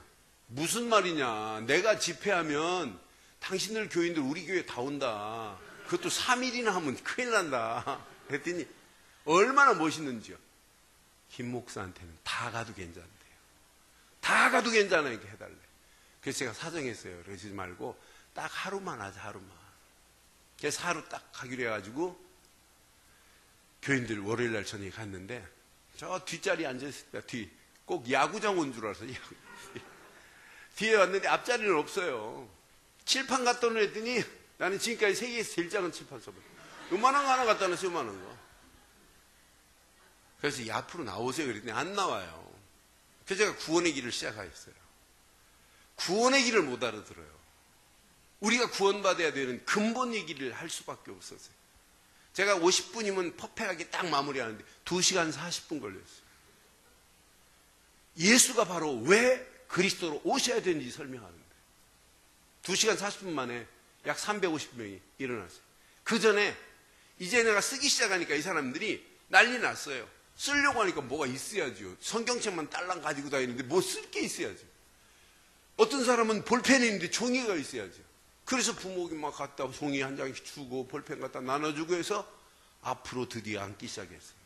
[SPEAKER 1] 무슨 말이냐. 내가 집회하면 당신들 교인들 우리 교회 다 온다. 그것도 3일이나 하면 큰일 난다. 그랬더니 얼마나 멋있는지요. 김 목사한테는 다 가도 괜찮대요. 다 가도 괜찮으니까 해달래. 그래서 제가 사정했어요. 그러지 말고 딱 하루만 하자, 하루만. 그래서 하루 딱 가기로 해가지고 교인들 월요일날 저녁에 갔는데 저 뒷자리에 앉아있을 때 꼭 야구장 온 줄 알았어요. 뒤에 왔는데 앞자리는 없어요. 칠판 갖다 놓았더니 나는 지금까지 세계에서 제일 작은 칠판 써봤어요. 요만한 거 하나 갖다 놨어요. 요만한 거. 그래서 앞으로 나오세요. 그랬더니 안 나와요. 그래서 제가 구원의 길을 시작하였어요. 구원의 길을 못 알아들어요. 우리가 구원받아야 되는 근본 얘기를 할 수밖에 없었어요. 제가 50분이면 퍼펙하게 딱 마무리하는데 2시간 40분 걸렸어요. 예수가 바로 왜 그리스도로 오셔야 되는지 설명하는데 2시간 40분 만에 약 350명이 일어났어요. 그 전에 이제 내가 쓰기 시작하니까 이 사람들이 난리 났어요. 쓰려고 하니까 뭐가 있어야죠. 성경책만 딸랑 가지고 다니는데 뭐 쓸 게 있어야죠. 어떤 사람은 볼펜이 있는데 종이가 있어야죠. 그래서 부모님 막 갖다 종이 한 장씩 주고 볼펜 갖다 나눠주고 해서 앞으로 드디어 앉기 시작했어요.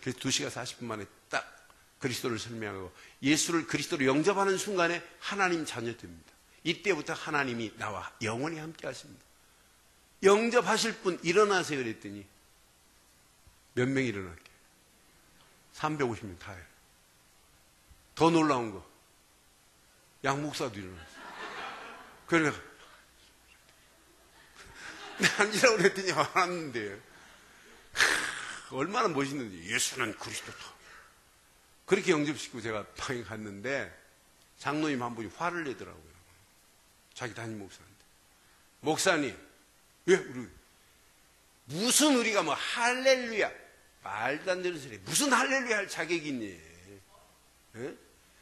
[SPEAKER 1] 그래서 2시간 40분 만에 딱 그리스도를 설명하고 예수를 그리스도로 영접하는 순간에 하나님 자녀 됩니다. 이때부터 하나님이 나와 영원히 함께 하십니다. 영접하실 분 일어나세요 그랬더니 몇 명이 일어날게요? 350명 다예요. 더 놀라운 거 양 목사도 일어났어요. 그러니까 앉으라고 그랬더니 알았는데 얼마나 멋있는지. 예수는 그리스도다. 그렇게 영접시키고 제가 방에 갔는데 장로님 한 분이 화를 내더라고요. 자기 담임 목사한테. 목사님, 왜 무슨 우리가 뭐 할렐루야 말도 안 되는 소리. 무슨 할렐루야 할 자격이 있니? 에?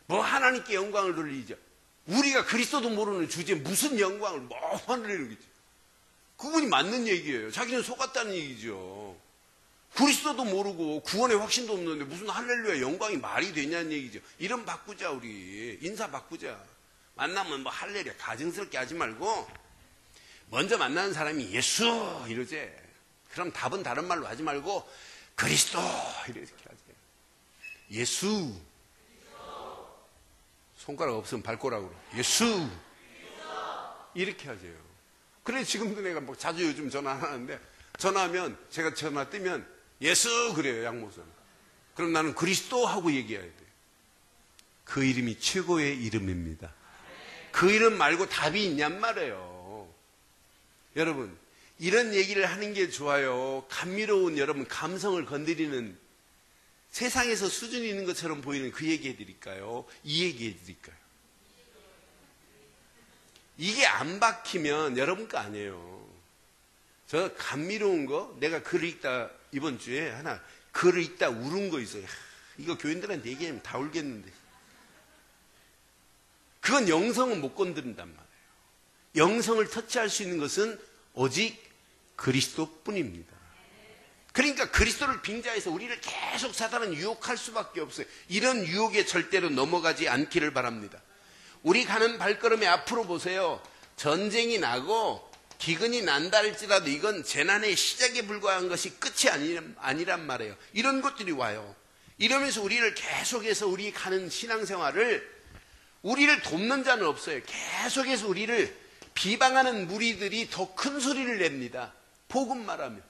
[SPEAKER 1] 뭐 하나님께 영광을 돌리죠. 우리가 그리스도도 모르는 주제에 무슨 영광을 뭐 화를 내는 거지. 그분이 맞는 얘기예요. 자기는 속았다는 얘기죠. 그리스도도 모르고 구원의 확신도 없는데 무슨 할렐루야 영광이 말이 되냐는 얘기죠. 이름 바꾸자, 우리. 인사 바꾸자. 만나면 뭐 할렐루야 가증스럽게 하지 말고 먼저 만나는 사람이 예수 이러지. 그럼 답은 다른 말로 하지 말고 그리스도 이렇게 하지. 예수. 손가락 없으면 발꼬락으로 예수 이렇게 하세요. 그래 지금도 내가 뭐 자주 요즘 전화 안 하는데 전화하면 제가 전화 뜨면 예수 그래요, 양목사는. 그럼 나는 그리스도 하고 얘기해야 돼요. 그 이름이 최고의 이름입니다. 그 이름 말고 답이 있냔 말이에요. 여러분, 이런 얘기를 하는 게 좋아요. 감미로운 여러분 감성을 건드리는, 세상에서 수준이 있는 것처럼 보이는 그 얘기 해드릴까요? 이 얘기 해드릴까요? 이게 안 박히면 여러분 거 아니에요. 저 감미로운 거, 내가 글을 읽다 이번 주에 하나 글을 읽다 울은 거 있어요. 이거 교인들한테 얘기하면 다 울겠는데. 그건 영성은 못 건드린단 말이에요. 영성을 터치할 수 있는 것은 오직 그리스도뿐입니다. 그러니까 그리스도를 빙자해서 우리를 계속 사단은 유혹할 수밖에 없어요. 이런 유혹에 절대로 넘어가지 않기를 바랍니다. 우리 가는 발걸음에 앞으로 보세요. 전쟁이 나고 기근이 난다 할지라도 이건 재난의 시작에 불과한 것이 끝이 아니란 말이에요. 이런 것들이 와요. 이러면서 우리를 계속해서 우리 가는 신앙생활을, 우리를 돕는 자는 없어요. 계속해서 우리를 비방하는 무리들이 더 큰 소리를 냅니다. 복음 말하면.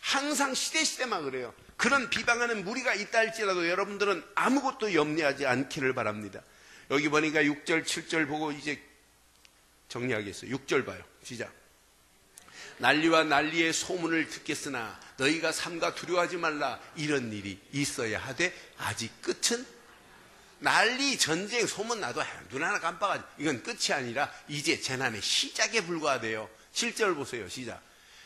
[SPEAKER 1] 항상 시대시대만 그래요. 그런 비방하는 무리가 있다 할지라도 여러분들은 아무것도 염려하지 않기를 바랍니다. 여기 보니까 6절 7절 보고 이제 정리하겠어요. 6절 봐요. 시작. 난리와 난리의 소문을 듣겠으나 너희가 삼가 두려워하지 말라. 이런 일이 있어야 하되 아직 끝은, 난리 전쟁 소문 나도 눈 하나 깜빡하지, 이건 끝이 아니라 이제 재난의 시작에 불과하대요. 7절 보세요. 시작.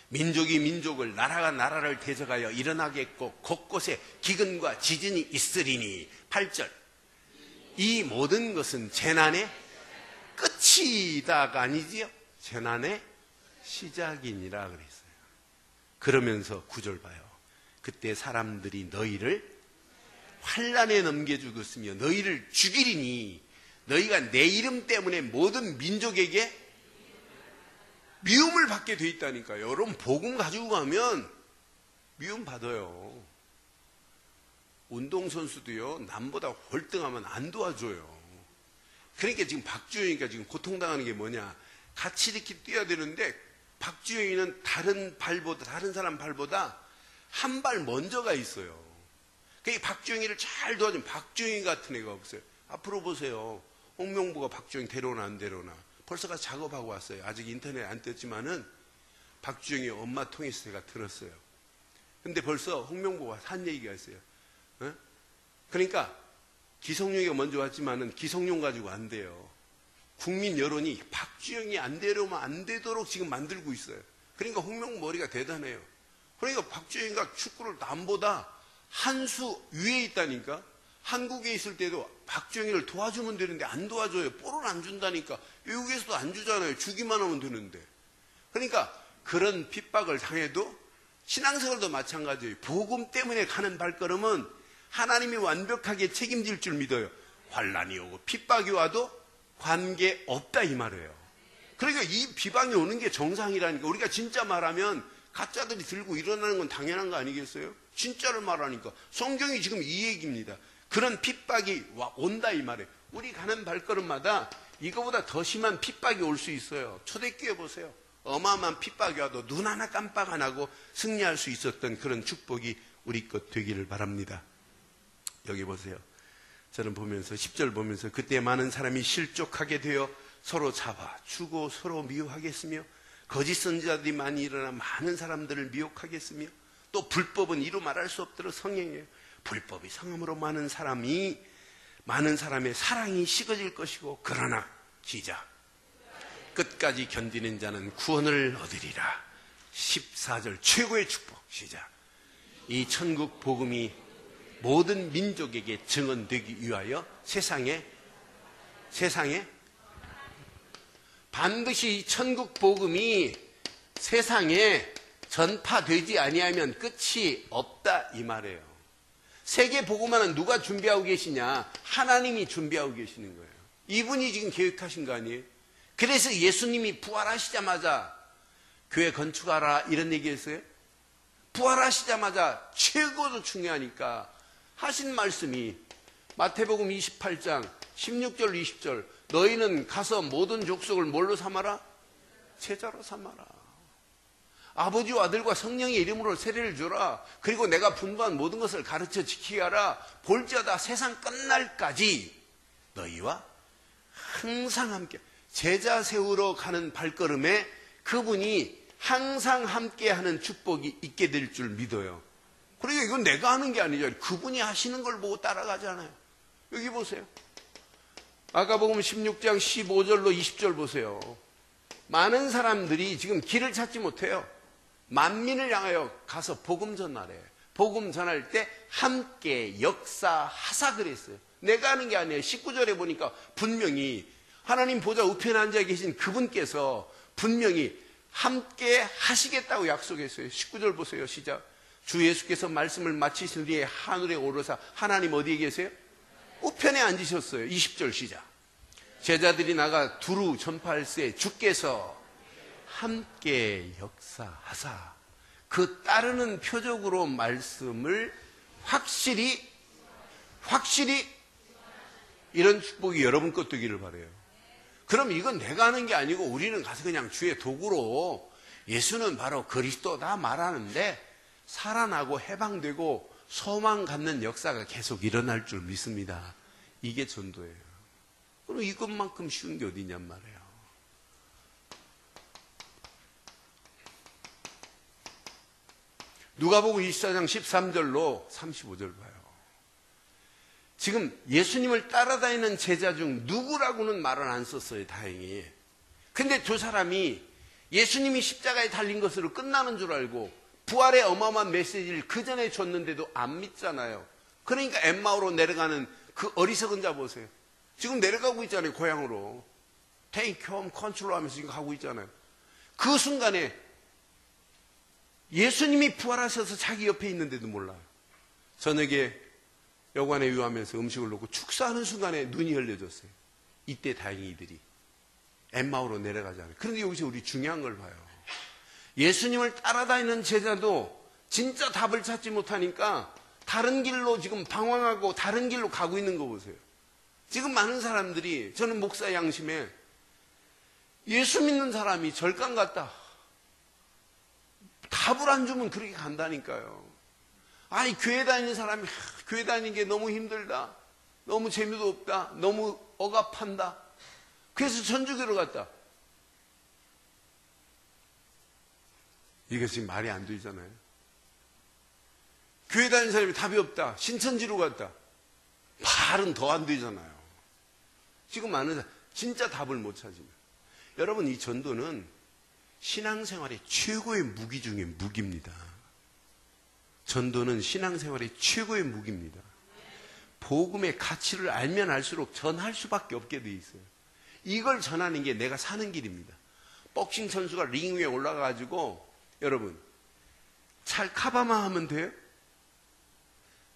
[SPEAKER 1] 민족이 민족을, 나라가 나라를 대적하여 일어나겠고 곳곳에 기근과 지진이 있으리니. 8절. 이 모든 것은 재난의 끝이다가 아니지요. 재난의 시작이니라 그랬어요. 그러면서 9절 봐요. 그때 사람들이 너희를 환난에 넘겨주겠으며 너희를 죽이리니 너희가 내 이름 때문에 모든 민족에게 미움을 받게 돼 있다니까요. 여러분 복음 가지고 가면 미움 받아요. 운동선수도요, 남보다 월등하면 안 도와줘요. 그러니까 지금 박주영이가 지금 고통당하는 게 뭐냐, 같이 이렇게 뛰어야 되는데 박주영이는 다른 사람 발보다 한 발 먼저가 있어요. 그러니까 박주영이를 잘 도와주면, 박주영이 같은 애가 없어요. 앞으로 보세요. 홍명보가 박주영 데려오나 안 데려오나 벌써 가서 작업하고 왔어요. 아직 인터넷 안 떴지만은 박주영이 엄마 통해서 제가 들었어요. 근데 벌써 홍명보가 한 얘기가 있어요. 그러니까 기성용이가 먼저 왔지만은 기성용 가지고 안 돼요. 국민 여론이 박주영이 안 데려오면 안 되도록 지금 만들고 있어요. 그러니까 홍명보 머리가 대단해요. 그러니까 박주영이가 축구를 남보다 한 수 위에 있다니까. 한국에 있을 때도 박주영이를 도와주면 되는데 안 도와줘요. 볼을 안 준다니까. 외국에서도 안 주잖아요. 주기만 하면 되는데. 그러니까 그런 핍박을 당해도 신앙생활도 마찬가지예요. 복음 때문에 가는 발걸음은 하나님이 완벽하게 책임질 줄 믿어요. 환난이 오고 핍박이 와도 관계없다 이 말이에요. 그러니까 이 비방이 오는 게 정상이라니까. 우리가 진짜 말하면 가짜들이 들고 일어나는 건 당연한 거 아니겠어요? 진짜를 말하니까. 성경이 지금 이 얘기입니다. 그런 핍박이 온다 이 말이에요. 우리 가는 발걸음마다 이거보다 더 심한 핍박이 올 수 있어요. 초대교회 보세요. 어마어마한 핍박이 와도 눈 하나 깜빡 안 하고 승리할 수 있었던 그런 축복이 우리 것 되기를 바랍니다. 여기 보세요. 저는 보면서 10절 보면서 그때 많은 사람이 실족하게 되어 서로 잡아 주고 서로 미워하겠으며 거짓 선지자들이 많이 일어나 많은 사람들을 미혹하겠으며 또 불법은 이루 말할 수 없도록 성행해요. 불법이 성함으로 많은 사람의 사랑이 식어질 것이고 그러나 시작. 끝까지 견디는 자는 구원을 얻으리라. 14절 최고의 축복 시작. 이 천국 복음이 모든 민족에게 증언되기 위하여 세상에 반드시 이 천국 복음이 세상에 전파되지 아니하면 끝이 없다 이 말이에요. 세계 복음화는 누가 준비하고 계시냐? 하나님이 준비하고 계시는 거예요. 이분이 지금 계획하신 거 아니에요? 그래서 예수님이 부활하시자마자 교회 건축하라 이런 얘기했어요. 부활하시자마자 최고로 중요하니까 하신 말씀이 마태복음 28장 16절 20절 너희는 가서 모든 족속을 뭘로 삼아라? 제자로 삼아라. 아버지와 아들과 성령의 이름으로 세례를 주라. 그리고 내가 분부한 모든 것을 가르쳐 지키게 하라. 볼지어다 세상 끝날까지 너희와 항상 함께. 제자 세우러 가는 발걸음에 그분이 항상 함께하는 축복이 있게 될 줄 믿어요. 그러니까 이건 내가 하는 게 아니죠. 그분이 하시는 걸 보고 따라가잖아요. 여기 보세요. 아까 복음 16장 15절로 20절 보세요. 많은 사람들이 지금 길을 찾지 못해요. 만민을 향하여 가서 복음 전하래. 복음 전할 때 함께 역사하사 그랬어요. 내가 하는 게 아니에요. 19절에 보니까 분명히 하나님 보좌 우편에 앉아 계신 그분께서 분명히 함께 하시겠다고 약속했어요. 19절 보세요. 시작. 주 예수께서 말씀을 마치신 뒤에 하늘에 오르사 하나님 어디에 계세요? 우편에 앉으셨어요. 20절 시작. 제자들이 나가 두루 전파할세 주께서 함께 역사하사 그 따르는 표적으로 말씀을 확실히 이런 축복이 여러분 것 되기를 바라요. 그럼 이건 내가 하는 게 아니고 우리는 가서 그냥 주의 도구로 예수는 바로 그리스도다 말하는데 살아나고 해방되고 소망 갖는 역사가 계속 일어날 줄 믿습니다. 이게 전도예요. 그럼 이것만큼 쉬운 게 어디냔 말이에요. 누가복음 24장 13절로 35절 봐요. 지금 예수님을 따라다니는 제자 중 누구라고는 말을 안 썼어요. 다행히. 근데 두 사람이 예수님이 십자가에 달린 것으로 끝나는 줄 알고 부활의 어마어마한 메시지를 그 전에 줬는데도 안 믿잖아요. 그러니까 엠마오로 내려가는 그 어리석은 자 보세요. 지금 내려가고 있잖아요. 고향으로. Take home control 하면서 지금 가고 있잖아요. 그 순간에 예수님이 부활하셔서 자기 옆에 있는데도 몰라요. 저녁에 여관에 유하면서 음식을 놓고 축사하는 순간에 눈이 열려졌어요. 이때 다행히 이들이 엠마오로 내려가잖아요. 그런데 여기서 우리 중요한 걸 봐요. 예수님을 따라다니는 제자도 진짜 답을 찾지 못하니까 다른 길로 지금 방황하고 다른 길로 가고 있는 거 보세요. 지금 많은 사람들이 저는 목사 양심에 예수 믿는 사람이 절간 같다. 답을 안 주면 그렇게 간다니까요. 아니 교회 다니는 사람이 교회 다니는 게 너무 힘들다. 너무 재미도 없다. 너무 억압한다. 그래서 전주교로 갔다. 이게 지금 말이 안 되잖아요. 교회 다니는 사람이 답이 없다. 신천지로 갔다. 말은 더 안 되잖아요. 지금 많은 사람 진짜 답을 못 찾으면. 여러분 이 전도는 신앙생활의 최고의 무기 중에 무기입니다. 전도는 신앙생활의 최고의 무기입니다. 복음의 가치를 알면 알수록 전할 수밖에 없게 돼 있어요. 이걸 전하는 게 내가 사는 길입니다. 복싱 선수가 링 위에 올라가가지고 여러분 카바마 하면 돼요?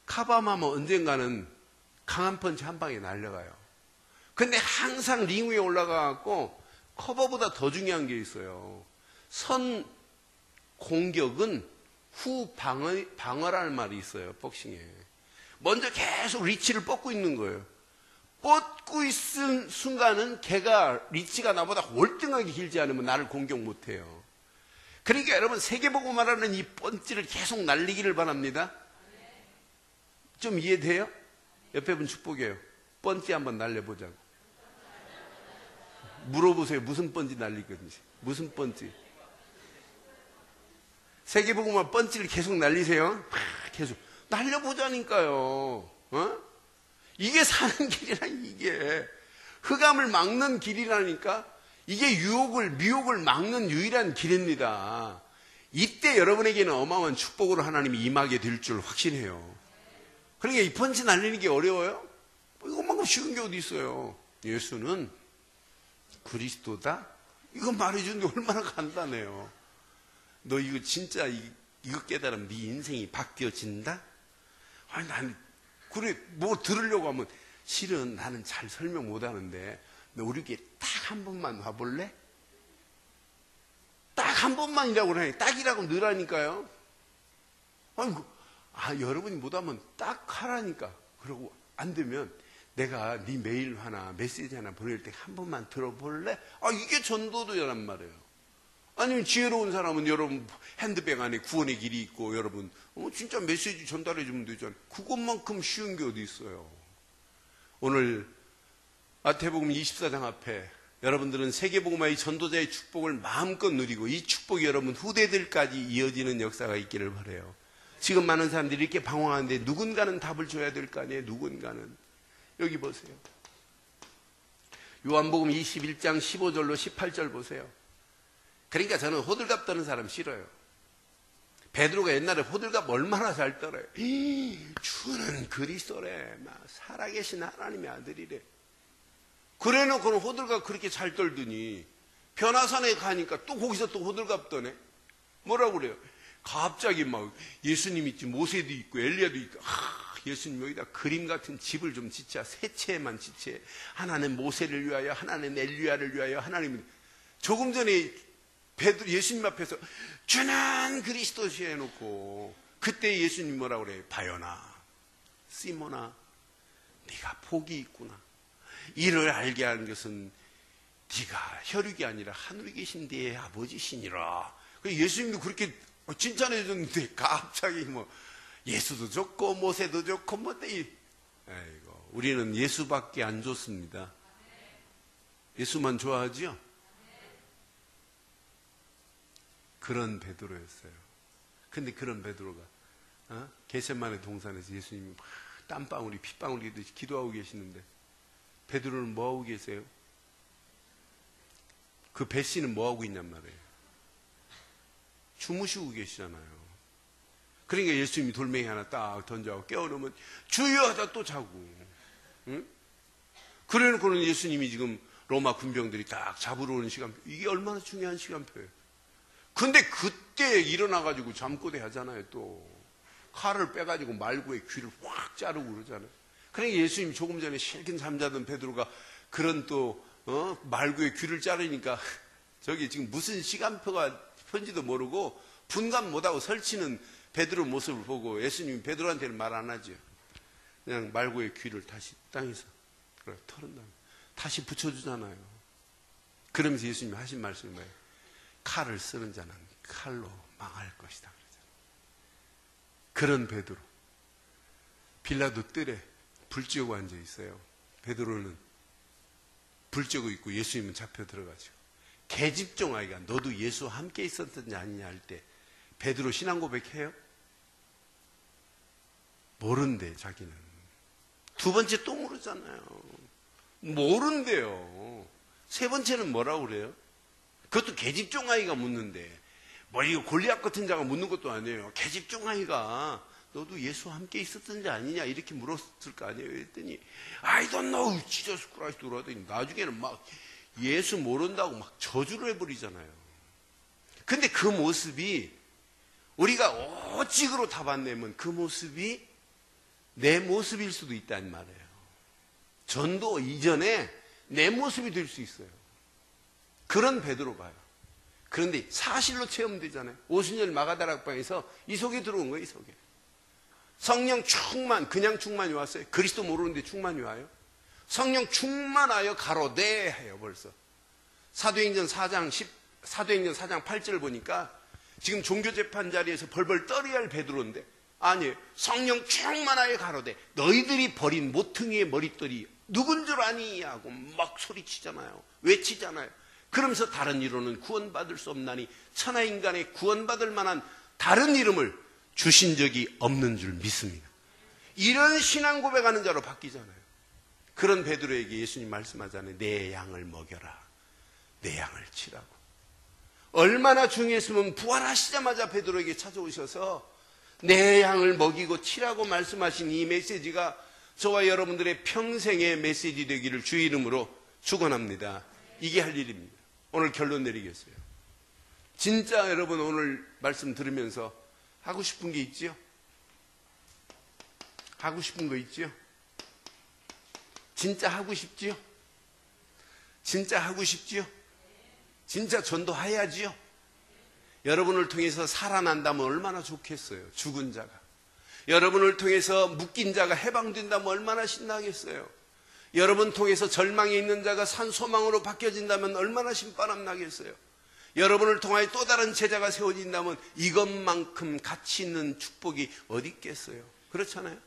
[SPEAKER 1] 카바마 하면 언젠가는 강한 펀치 한 방에 날려가요. 근데 항상 링 위에 올라가갖고 커버보다 더 중요한 게 있어요. 선 공격은 후 방어라는 말이 있어요. 복싱에. 먼저 계속 리치를 뻗고 있는 거예요. 뻗고 있은 순간은 걔가 리치가 나보다 월등하게 길지 않으면 나를 공격 못해요. 그러니까 여러분 세계복음화라는 이 펀치를 계속 날리기를 바랍니다. 좀 이해돼요? 옆에 분 축복해요. 펀치 한번 날려보자고. 물어보세요. 무슨 펀치 날릴 건지. 무슨 펀치. 세계복음화 펀치를 계속 날리세요. 계속 날려보자니까요. 어? 이게 사는 길이라. 이게 흑암을 막는 길이라니까. 이게 미혹을 막는 유일한 길입니다. 이때 여러분에게는 어마어마한 축복으로 하나님이 임하게 될 줄 확신해요. 그러니까 이 펀치 날리는 게 어려워요? 이것만큼 쉬운 게 어디 있어요. 예수는 그리스도다? 이거 말해주는 게 얼마나 간단해요. 너 이거 진짜 이거 깨달으면 네 인생이 바뀌어진다? 아니 난 그래 뭐 들으려고 하면 실은 나는 잘 설명 못하는데 너 우리 교회 딱 한 번만 와볼래? 딱 한 번만이라고 그러니 딱이라고 넣으라니까요. 아니 여러분이 못하면 딱 하라니까. 그러고 안 되면 내가 네 메일 하나 메시지 하나 보낼 때 한 번만 들어볼래? 이게 전도도란 말이에요. 아니면 지혜로운 사람은 여러분 핸드백 안에 구원의 길이 있고 여러분 진짜 메시지 전달해 주면 되잖아요. 그것만큼 쉬운 게 어디 있어요. 오늘 마태복음 24장 앞에 여러분들은 세계복음화의 전도자의 축복을 마음껏 누리고 이 축복이 여러분 후대들까지 이어지는 역사가 있기를 바라요. 지금 많은 사람들이 이렇게 방황하는데 누군가는 답을 줘야 될 거 아니에요. 누군가는. 여기 보세요. 요한복음 21장 15절로 18절 보세요. 그러니까 저는 호들갑 떠는 사람 싫어요. 베드로가 옛날에 호들갑 얼마나 잘 떨어요. 주는 그리스도래. 살아계신 하나님의 아들이래. 그래놓고는 호들갑 그렇게 잘 떨더니 변화산에 가니까 또 거기서 또 호들갑 떠네. 뭐라고 그래요? 갑자기 막 예수님 있지 모세도 있고 엘리야도 있고 예수님 여기다 그림 같은 집을 좀 짓자. 세 채만 짓지. 하나는 모세를 위하여 하나는 엘리야를 위하여 하나님은 조금 전에 베드로 예수님 앞에서 주는 그리스도시 해놓고 그때 예수님 뭐라고 그래요? 바요나 시모나 네가 복이 있구나. 이를 알게 하는 것은 네가 혈육이 아니라 하늘에 계신 네 아버지시니라. 예수님도 그렇게 칭찬해 줬는데 갑자기 뭐 예수도 좋고 모세도 좋고 아이고 우리는 예수밖에 안 좋습니다. 예수만 좋아하지요? 그런 베드로였어요. 근데 그런 베드로가 겟세마네 동산에서 예수님이 막 땀방울이 핏방울이 기도하고 계시는데 베드로는 뭐하고 계세요? 그 배씨는 뭐하고 있냔 말이에요. 주무시고 계시잖아요. 그러니까 예수님이 돌멩이 하나 딱 던져서 깨워놓으면 주여 하다 또 자고. 응? 그래놓고는 예수님이 지금 로마 군병들이 딱 잡으러 오는 시간표. 이게 얼마나 중요한 시간표예요. 근데 그때 일어나가지고 잠꼬대 하잖아요. 또 칼을 빼가지고 말고의 귀를 확 자르고 그러잖아요. 그러니까 예수님 조금 전에 실컷 잠자던 베드로가 그런 또 말고의 귀를 자르니까 저기 지금 무슨 시간표가 편지도 모르고 분간 못하고 설치는 베드로 모습을 보고 예수님이 베드로한테는 말 안 하죠. 그냥 말고의 귀를 다시 땅에서 털은 다음에 다시 붙여주잖아요. 그러면서 예수님이 하신 말씀이 뭐예요? 칼을 쓰는 자는 칼로 망할 것이다. 그런 베드로. 빌라도 뜰에 불 쬐고 앉아 있어요. 베드로는 불 쬐고 있고 예수님은 잡혀 들어가죠. 계집종 아이가 너도 예수와 함께 있었던지 아니냐 할 때 베드로 신앙 고백해요? 모른대 자기는. 두 번째 또 모르잖아요. 모른대요. 세 번째는 뭐라고 그래요? 그것도 계집종 아이가 묻는데 뭐 이거 골리앗 같은 자가 묻는 것도 아니에요. 계집종 아이가 너도 예수와 함께 있었던지 아니냐 이렇게 물었을 거 아니에요. 그랬더니 I don't know Jesus Christ 그러더니 나중에는 막 예수 모른다고 막 저주를 해버리잖아요. 근데 그 모습이 우리가 오직으로 답 안 내면 그 모습이 내 모습일 수도 있다는 말이에요. 전도 이전에 내 모습이 될 수 있어요. 그런 베드로가요. 그런데 사실로 체험되잖아요. 오순절 마가다락방에서 이 속에 들어온 거예요. 이 속에. 성령 충만, 그냥 충만이 왔어요. 그리스도 모르는데 충만이 와요. 성령 충만하여 가로되 해요. 벌써. 사도행전 4장 8절을 보니까 지금 종교재판 자리에서 벌벌 떨어야 할 베드로인데 아니에요. 성령 충만하여 가로되 너희들이 버린 모퉁이의 머릿돌이 누군 줄 아니? 하고 막 소리치잖아요. 외치잖아요. 그러면서 다른 이로는 구원받을 수 없나니 천하인간의 구원받을 만한 다른 이름을 주신 적이 없는 줄 믿습니다. 이런 신앙 고백하는 자로 바뀌잖아요. 그런 베드로에게 예수님 말씀하잖아요. 내 양을 먹여라. 내 양을 치라고. 얼마나 중요했으면 부활하시자마자 베드로에게 찾아오셔서 내 양을 먹이고 치라고 말씀하신 이 메시지가 저와 여러분들의 평생의 메시지 되기를 주의 이름으로 축원합니다. 이게 할 일입니다. 오늘 결론 내리겠어요. 진짜 여러분 오늘 말씀 들으면서 하고 싶은 게 있지요? 하고 싶은 거 있지요? 진짜 하고 싶지요? 진짜 하고 싶지요? 진짜 전도해야지요? 여러분을 통해서 살아난다면 얼마나 좋겠어요. 죽은 자가. 여러분을 통해서 묶인 자가 해방된다면 얼마나 신나겠어요. 여러분 통해서 절망에 있는 자가 산 소망으로 바뀌어진다면 얼마나 신바람 나겠어요. 여러분을 통하여 또 다른 제자가 세워진다면 이것만큼 가치 있는 축복이 어디 있겠어요. 그렇잖아요.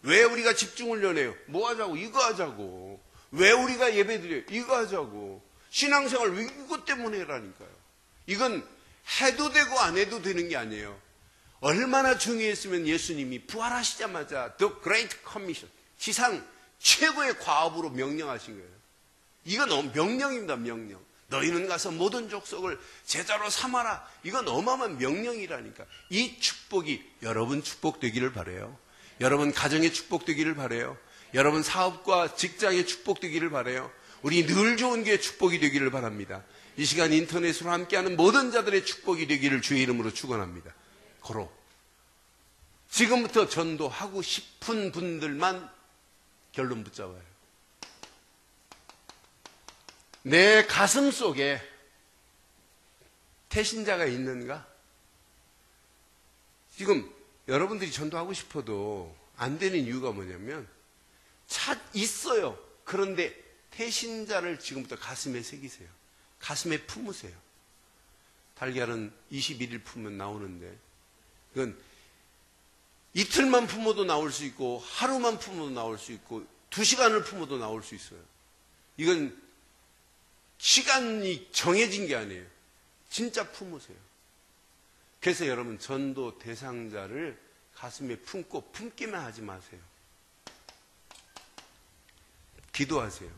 [SPEAKER 1] 왜 우리가 집중을 연해요? 뭐 하자고? 이거 하자고. 왜 우리가 예배드려요? 이거 하자고. 신앙생활 왜 이것 때문에 해라니까요. 이건 해도 되고 안 해도 되는 게 아니에요. 얼마나 중요했으면 예수님이 부활하시자마자 The Great Commission, 지상 최고의 과업으로 명령하신 거예요. 이건 명령입니다. 명령. 너희는 가서 모든 족속을 제자로 삼아라. 이건 어마어마한 명령이라니까. 이 축복이 여러분 축복 되기를 바라요. 여러분 가정의 축복 되기를 바라요. 여러분 사업과 직장의 축복 되기를 바라요. 우리 늘 좋은 교회 축복이 되기를 바랍니다. 이 시간 인터넷으로 함께하는 모든 자들의 축복이 되기를 주의 이름으로 축원합니다. 고로 지금부터 전도하고 싶은 분들만 결론 붙잡아요. 내 가슴 속에 태신자가 있는가? 지금 여러분들이 전도하고 싶어도 안 되는 이유가 뭐냐면 있어요. 그런데 태신자를 지금부터 가슴에 새기세요. 가슴에 품으세요. 달걀은 21일 품으면 나오는데 이건 이틀만 품어도 나올 수 있고 하루만 품어도 나올 수 있고 2시간을 품어도 나올 수 있어요. 이건 시간이 정해진 게 아니에요. 진짜 품으세요. 그래서 여러분 전도 대상자를 가슴에 품고 품기만 하지 마세요. 기도하세요.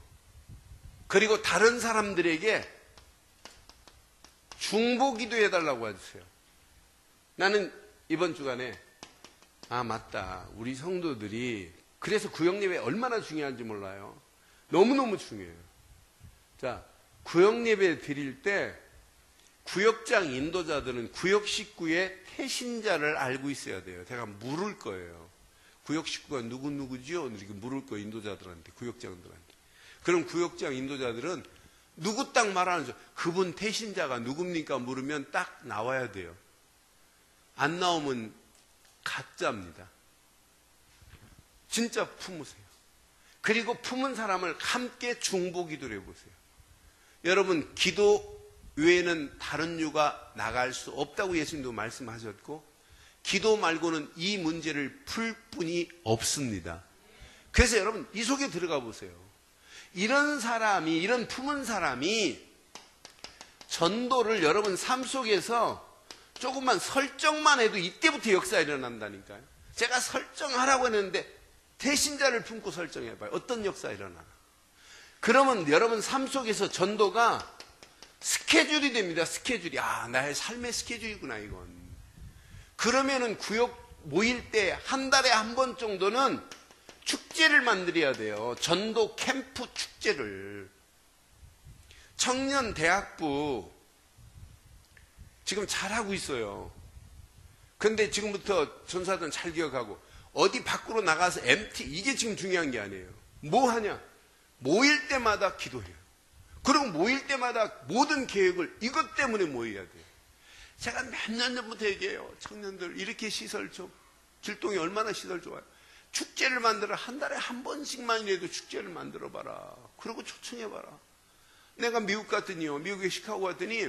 [SPEAKER 1] 그리고 다른 사람들에게 중보 기도해달라고 해주세요. 나는 이번 주간에 맞다. 우리 성도들이 그래서 구역예배 얼마나 중요한지 몰라요. 너무너무 중요해요. 자, 구역예배 드릴 때 구역장 인도자들은 구역 식구의 태신자를 알고 있어야 돼요. 제가 물을 거예요. 구역 식구가 누구지요? 이렇게 물을 거예요. 인도자들한테, 구역장들한테. 그럼 구역장 인도자들은 누구 딱 말하는 줄, 그분 태신자가 누굽니까? 물으면 딱 나와야 돼요. 안 나오면 가짜입니다. 진짜 품으세요. 그리고 품은 사람을 함께 중보 기도를 해보세요. 여러분, 기도 외에는 다른 유가 나갈 수 없다고 예수님도 말씀하셨고, 기도 말고는 이 문제를 풀 분이 없습니다. 그래서 여러분, 이 속에 들어가 보세요. 이런 품은 사람이 전도를 여러분 삶 속에서 조금만 설정만 해도 이때부터 역사가 일어난다니까요. 제가 설정하라고 했는데 태신자를 품고 설정해봐요. 어떤 역사가 일어나나. 그러면 여러분 삶 속에서 전도가 스케줄이 됩니다. 스케줄이. 나의 삶의 스케줄이구나 이건. 그러면은 구역 모일 때 한 달에 한 번 정도는 축제를 만들어야 돼요. 전도 캠프 축제를. 청년 대학부 지금 잘하고 있어요. 근데 지금부터 전사들은 잘 기억하고 어디 밖으로 나가서 MT 이게 지금 중요한 게 아니에요. 뭐 하냐? 모일 때마다 기도해요. 그리고 모일 때마다 모든 계획을 이것 때문에 모여야 돼요. 제가 몇 년 전부터 얘기해요. 청년들 이렇게 시설 좀 길동이 얼마나 시설 좋아요. 축제를 만들어 한 달에 한 번씩만이라도 축제를 만들어봐라. 그리고 초청해봐라. 내가 미국 갔더니요. 미국에 시카고 갔더니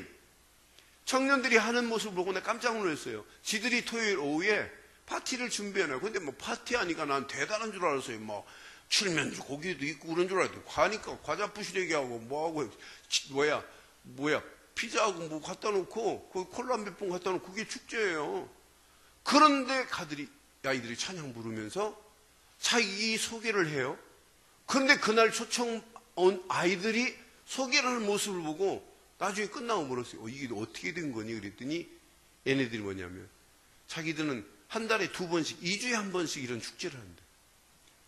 [SPEAKER 1] 청년들이 하는 모습을 보고 내가 깜짝 놀랐어요. 지들이 토요일 오후에 파티를 준비해놔요. 근데 뭐 파티하니까 난 대단한 줄 알았어요. 뭐 칠면조 고기도 있고 그런 줄 알았더니 가니까 과자 부시래기 하고 뭐하고 뭐야 피자하고 뭐 갖다 놓고 거기 콜라 몇 번 갖다 놓고 그게 축제예요. 그런데 아이들이 찬양 부르면서 자기 소개를 해요. 그런데 그날 초청 온 아이들이 소개를 하는 모습을 보고 나중에 끝나고 물었어요. 이게 어떻게 된 거니? 그랬더니 얘네들이 뭐냐면 자기들은 한 달에 2번씩 2주에 한 번씩 이런 축제를 한대.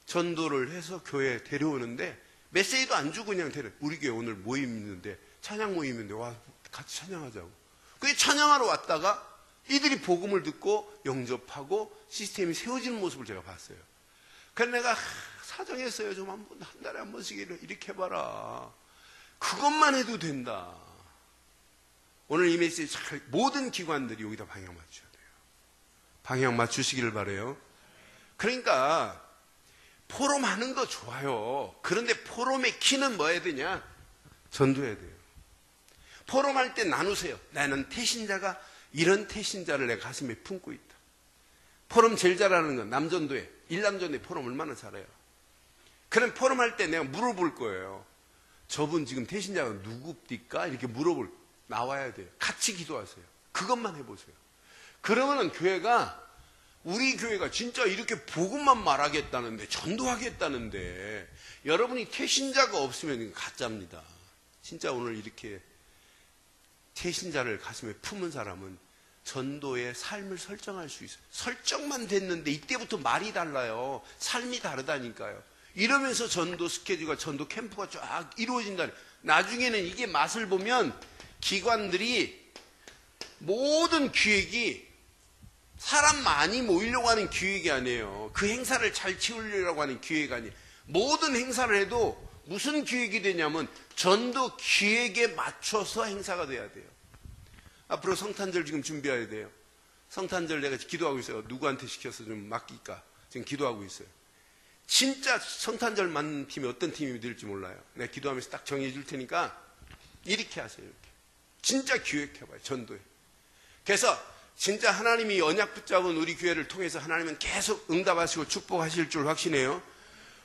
[SPEAKER 1] 전도를 해서 교회에 데려오는데 메시지도 안 주고 그냥 우리 교회 오늘 모임 있는데 찬양 모임인데 와 같이 찬양하자고. 그게 찬양하러 왔다가 이들이 복음을 듣고 영접하고 시스템이 세워지는 모습을 제가 봤어요. 그래서 내가 사정했어요. 좀 한 달에 한 번씩 이렇게 해봐라. 그것만 해도 된다. 오늘 이 메시지 모든 기관들이 여기다 방향 맞춰야 돼요. 방향 맞추시기를 바라요. 그러니까 포럼 하는 거 좋아요. 그런데 포럼의 키는 뭐 해야 되냐? 전도해야 돼요. 포럼 할 때 나누세요. 나는 태신자가 이런 태신자를 내 가슴에 품고 있다. 포럼 제일 잘하는 건 남전도회, 일남전도회 포럼 얼마나 잘해요. 그럼 포럼 할 때 내가 물어볼 거예요. 저분 지금 태신자가 누굽니까? 이렇게 나와야 돼요. 같이 기도하세요. 그것만 해보세요. 그러면은 우리 교회가 진짜 이렇게 복음만 말하겠다는데, 전도하겠다는데, 여러분이 태신자가 없으면 가짜입니다. 진짜 오늘 이렇게 태신자를 가슴에 품은 사람은 전도의 삶을 설정할 수 있어요. 설정만 됐는데 이때부터 말이 달라요. 삶이 다르다니까요. 이러면서 전도 스케줄과 전도 캠프가 쫙 이루어진다. 나중에는 이게 맛을 보면 기관들이 모든 기획이 사람 많이 모이려고 하는 기획이 아니에요. 그 행사를 잘 치우려고 하는 기획이 아니에요. 모든 행사를 해도 무슨 기획이 되냐면 전도 기획에 맞춰서 행사가 돼야 돼요. 앞으로 성탄절 지금 준비해야 돼요. 성탄절 내가 기도하고 있어요. 누구한테 시켜서 좀 맡길까? 지금 기도하고 있어요. 진짜 성탄절 맞는 팀이 어떤 팀이 될지 몰라요. 내가 기도하면서 딱 정해 줄 테니까 이렇게 하세요. 이렇게. 진짜 기획해봐요. 전도에. 그래서 진짜 하나님이 언약 붙잡은 우리 교회를 통해서 하나님은 계속 응답하시고 축복하실 줄 확신해요.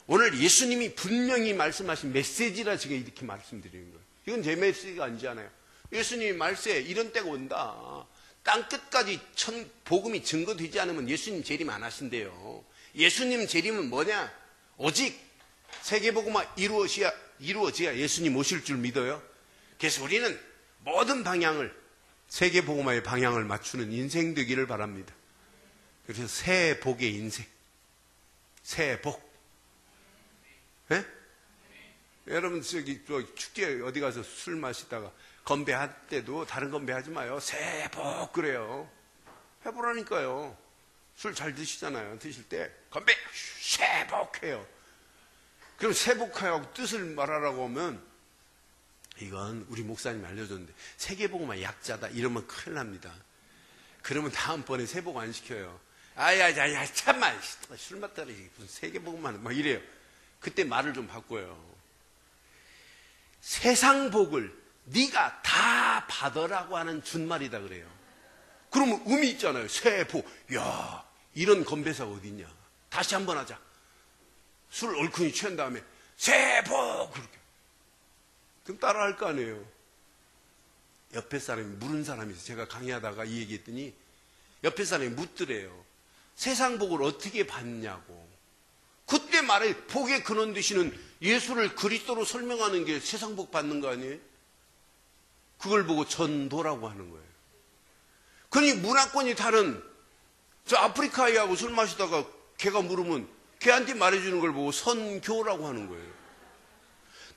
[SPEAKER 1] 오늘 예수님이 분명히 말씀하신 메시지라 지금 이렇게 말씀드리는 거예요. 이건 제 메시지가 아니잖아요. 예수님이 말세 이런 때가 온다. 땅 끝까지 복음이 증거되지 않으면 예수님 재림 안 하신대요. 예수님 재림은 뭐냐? 오직 세계복음화 이루어져야 예수님 오실 줄 믿어요. 그래서 우리는 모든 방향을 세계복음화의 방향을 맞추는 인생 되기를 바랍니다. 그래서 새 복의 인생. 새 복. 네? 여러분 축제 어디 가서 술 마시다가 건배할 때도 다른 건배하지 마요. 새해 복 그래요. 해보라니까요. 술 잘 드시잖아요. 드실 때 건배 새해 복 해요. 그럼 새해 복하고 뜻을 말하라고 하면 이건 우리 목사님이 알려줬는데 세계복음화 약자다 이러면 큰일 납니다. 그러면 다음번에 새해 복 안 시켜요. 아야야야 참만 술 맞다라 무슨 세계복음화는 막 이래요. 그때 말을 좀 바꿔요. 세상 복을 네가 다 받으라고 하는 준말이다 그래요. 그러면 의미 있잖아요. 새해 복. 야 이런 건배사가 어디 있냐. 다시 한번 하자. 술 얼큰이 취한 다음에 새해 복 그렇게. 그럼 따라할 거 아니에요. 옆에 사람이 물은 사람이 있어요. 제가 강의하다가 이 얘기했더니 옆에 사람이 묻더래요. 세상 복을 어떻게 받냐고. 그때 말해 복의 근원 되시는 예수를 그리스도로 설명하는 게 세상 복 받는 거 아니에요? 그걸 보고 전도라고 하는 거예요. 그러니 문화권이 다른 저 아프리카이하고 술 마시다가 걔가 물으면 걔한테 말해주는 걸 보고 선교라고 하는 거예요.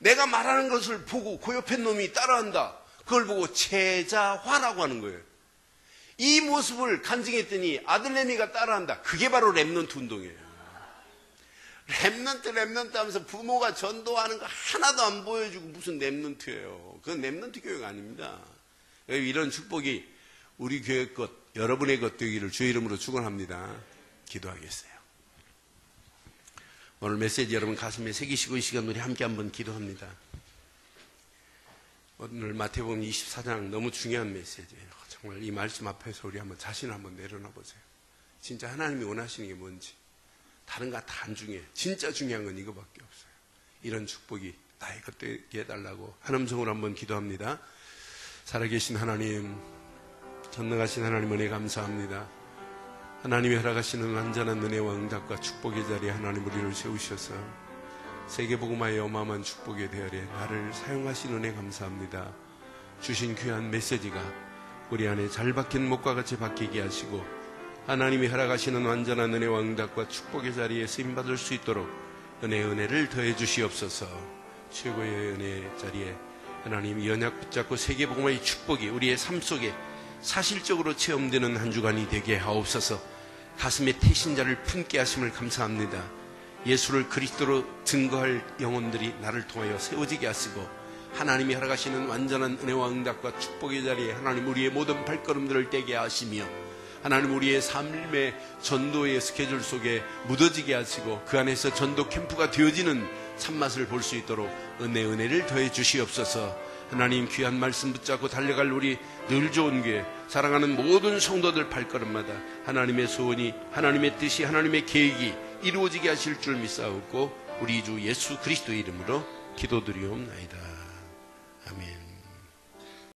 [SPEAKER 1] 내가 말하는 것을 보고 그 옆에 놈이 따라한다. 그걸 보고 제자화라고 하는 거예요. 이 모습을 간증했더니 아들내미가 따라한다. 그게 바로 렘넌트 운동이에요. 렘넌트 하면서 부모가 전도하는 거 하나도 안 보여주고 무슨 렘넌트예요. 그건 렘넌트 교회가 아닙니다. 이런 축복이 우리 교회 것, 여러분의 것 되기를 주의 이름으로 축원합니다. 기도하겠어요. 오늘 메시지 여러분 가슴에 새기시고 이 시간 우리 함께 한번 기도합니다. 오늘 마태복음 24장 너무 중요한 메시지예요. 정말 이 말씀 앞에서 우리 한번 자신을 한번 내려놔 보세요. 진짜 하나님이 원하시는 게 뭔지. 다른 거 다 안 중요해. 진짜 중요한 건 이거밖에 없어요. 이런 축복이 나의 것 되게 해달라고 한 음성으로 한번 기도합니다. 살아계신 하나님, 전능하신 하나님 은혜 감사합니다. 하나님이 허락하시는 완전한 은혜와 응답과 축복의 자리에 하나님 우리를 세우셔서 세계복음화의 어마어마한 축복의 대열에 나를 사용하신 은혜 감사합니다. 주신 귀한 메시지가 우리 안에 잘 박힌 목과 같이 박히게 하시고 하나님이 허락하시는 완전한 은혜와 응답과 축복의 자리에 쓰임받을 수 있도록 은혜를 더해 주시옵소서. 최고의 은혜 자리에 하나님 이 언약 붙잡고 세계복음화의 축복이 우리의 삶 속에 사실적으로 체험되는 한 주간이 되게 하옵소서. 가슴에 태신자를 품게 하심을 감사합니다. 예수를 그리스도로 증거할 영혼들이 나를 통하여 세워지게 하시고 하나님이 허락하시는 완전한 은혜와 응답과 축복의 자리에 하나님 우리의 모든 발걸음들을 떼게 하시며 하나님 우리의 삶의 전도의 스케줄 속에 묻어지게 하시고 그 안에서 전도 캠프가 되어지는 참맛을 볼 수 있도록 은혜를 더해 주시옵소서. 하나님 귀한 말씀 붙잡고 달려갈 우리 늘 좋은 교회 사랑하는 모든 성도들 발걸음마다 하나님의 소원이 하나님의 뜻이 하나님의 계획이 이루어지게 하실 줄 믿사옵고 우리 주 예수 그리스도 이름으로 기도드리옵나이다. 아멘.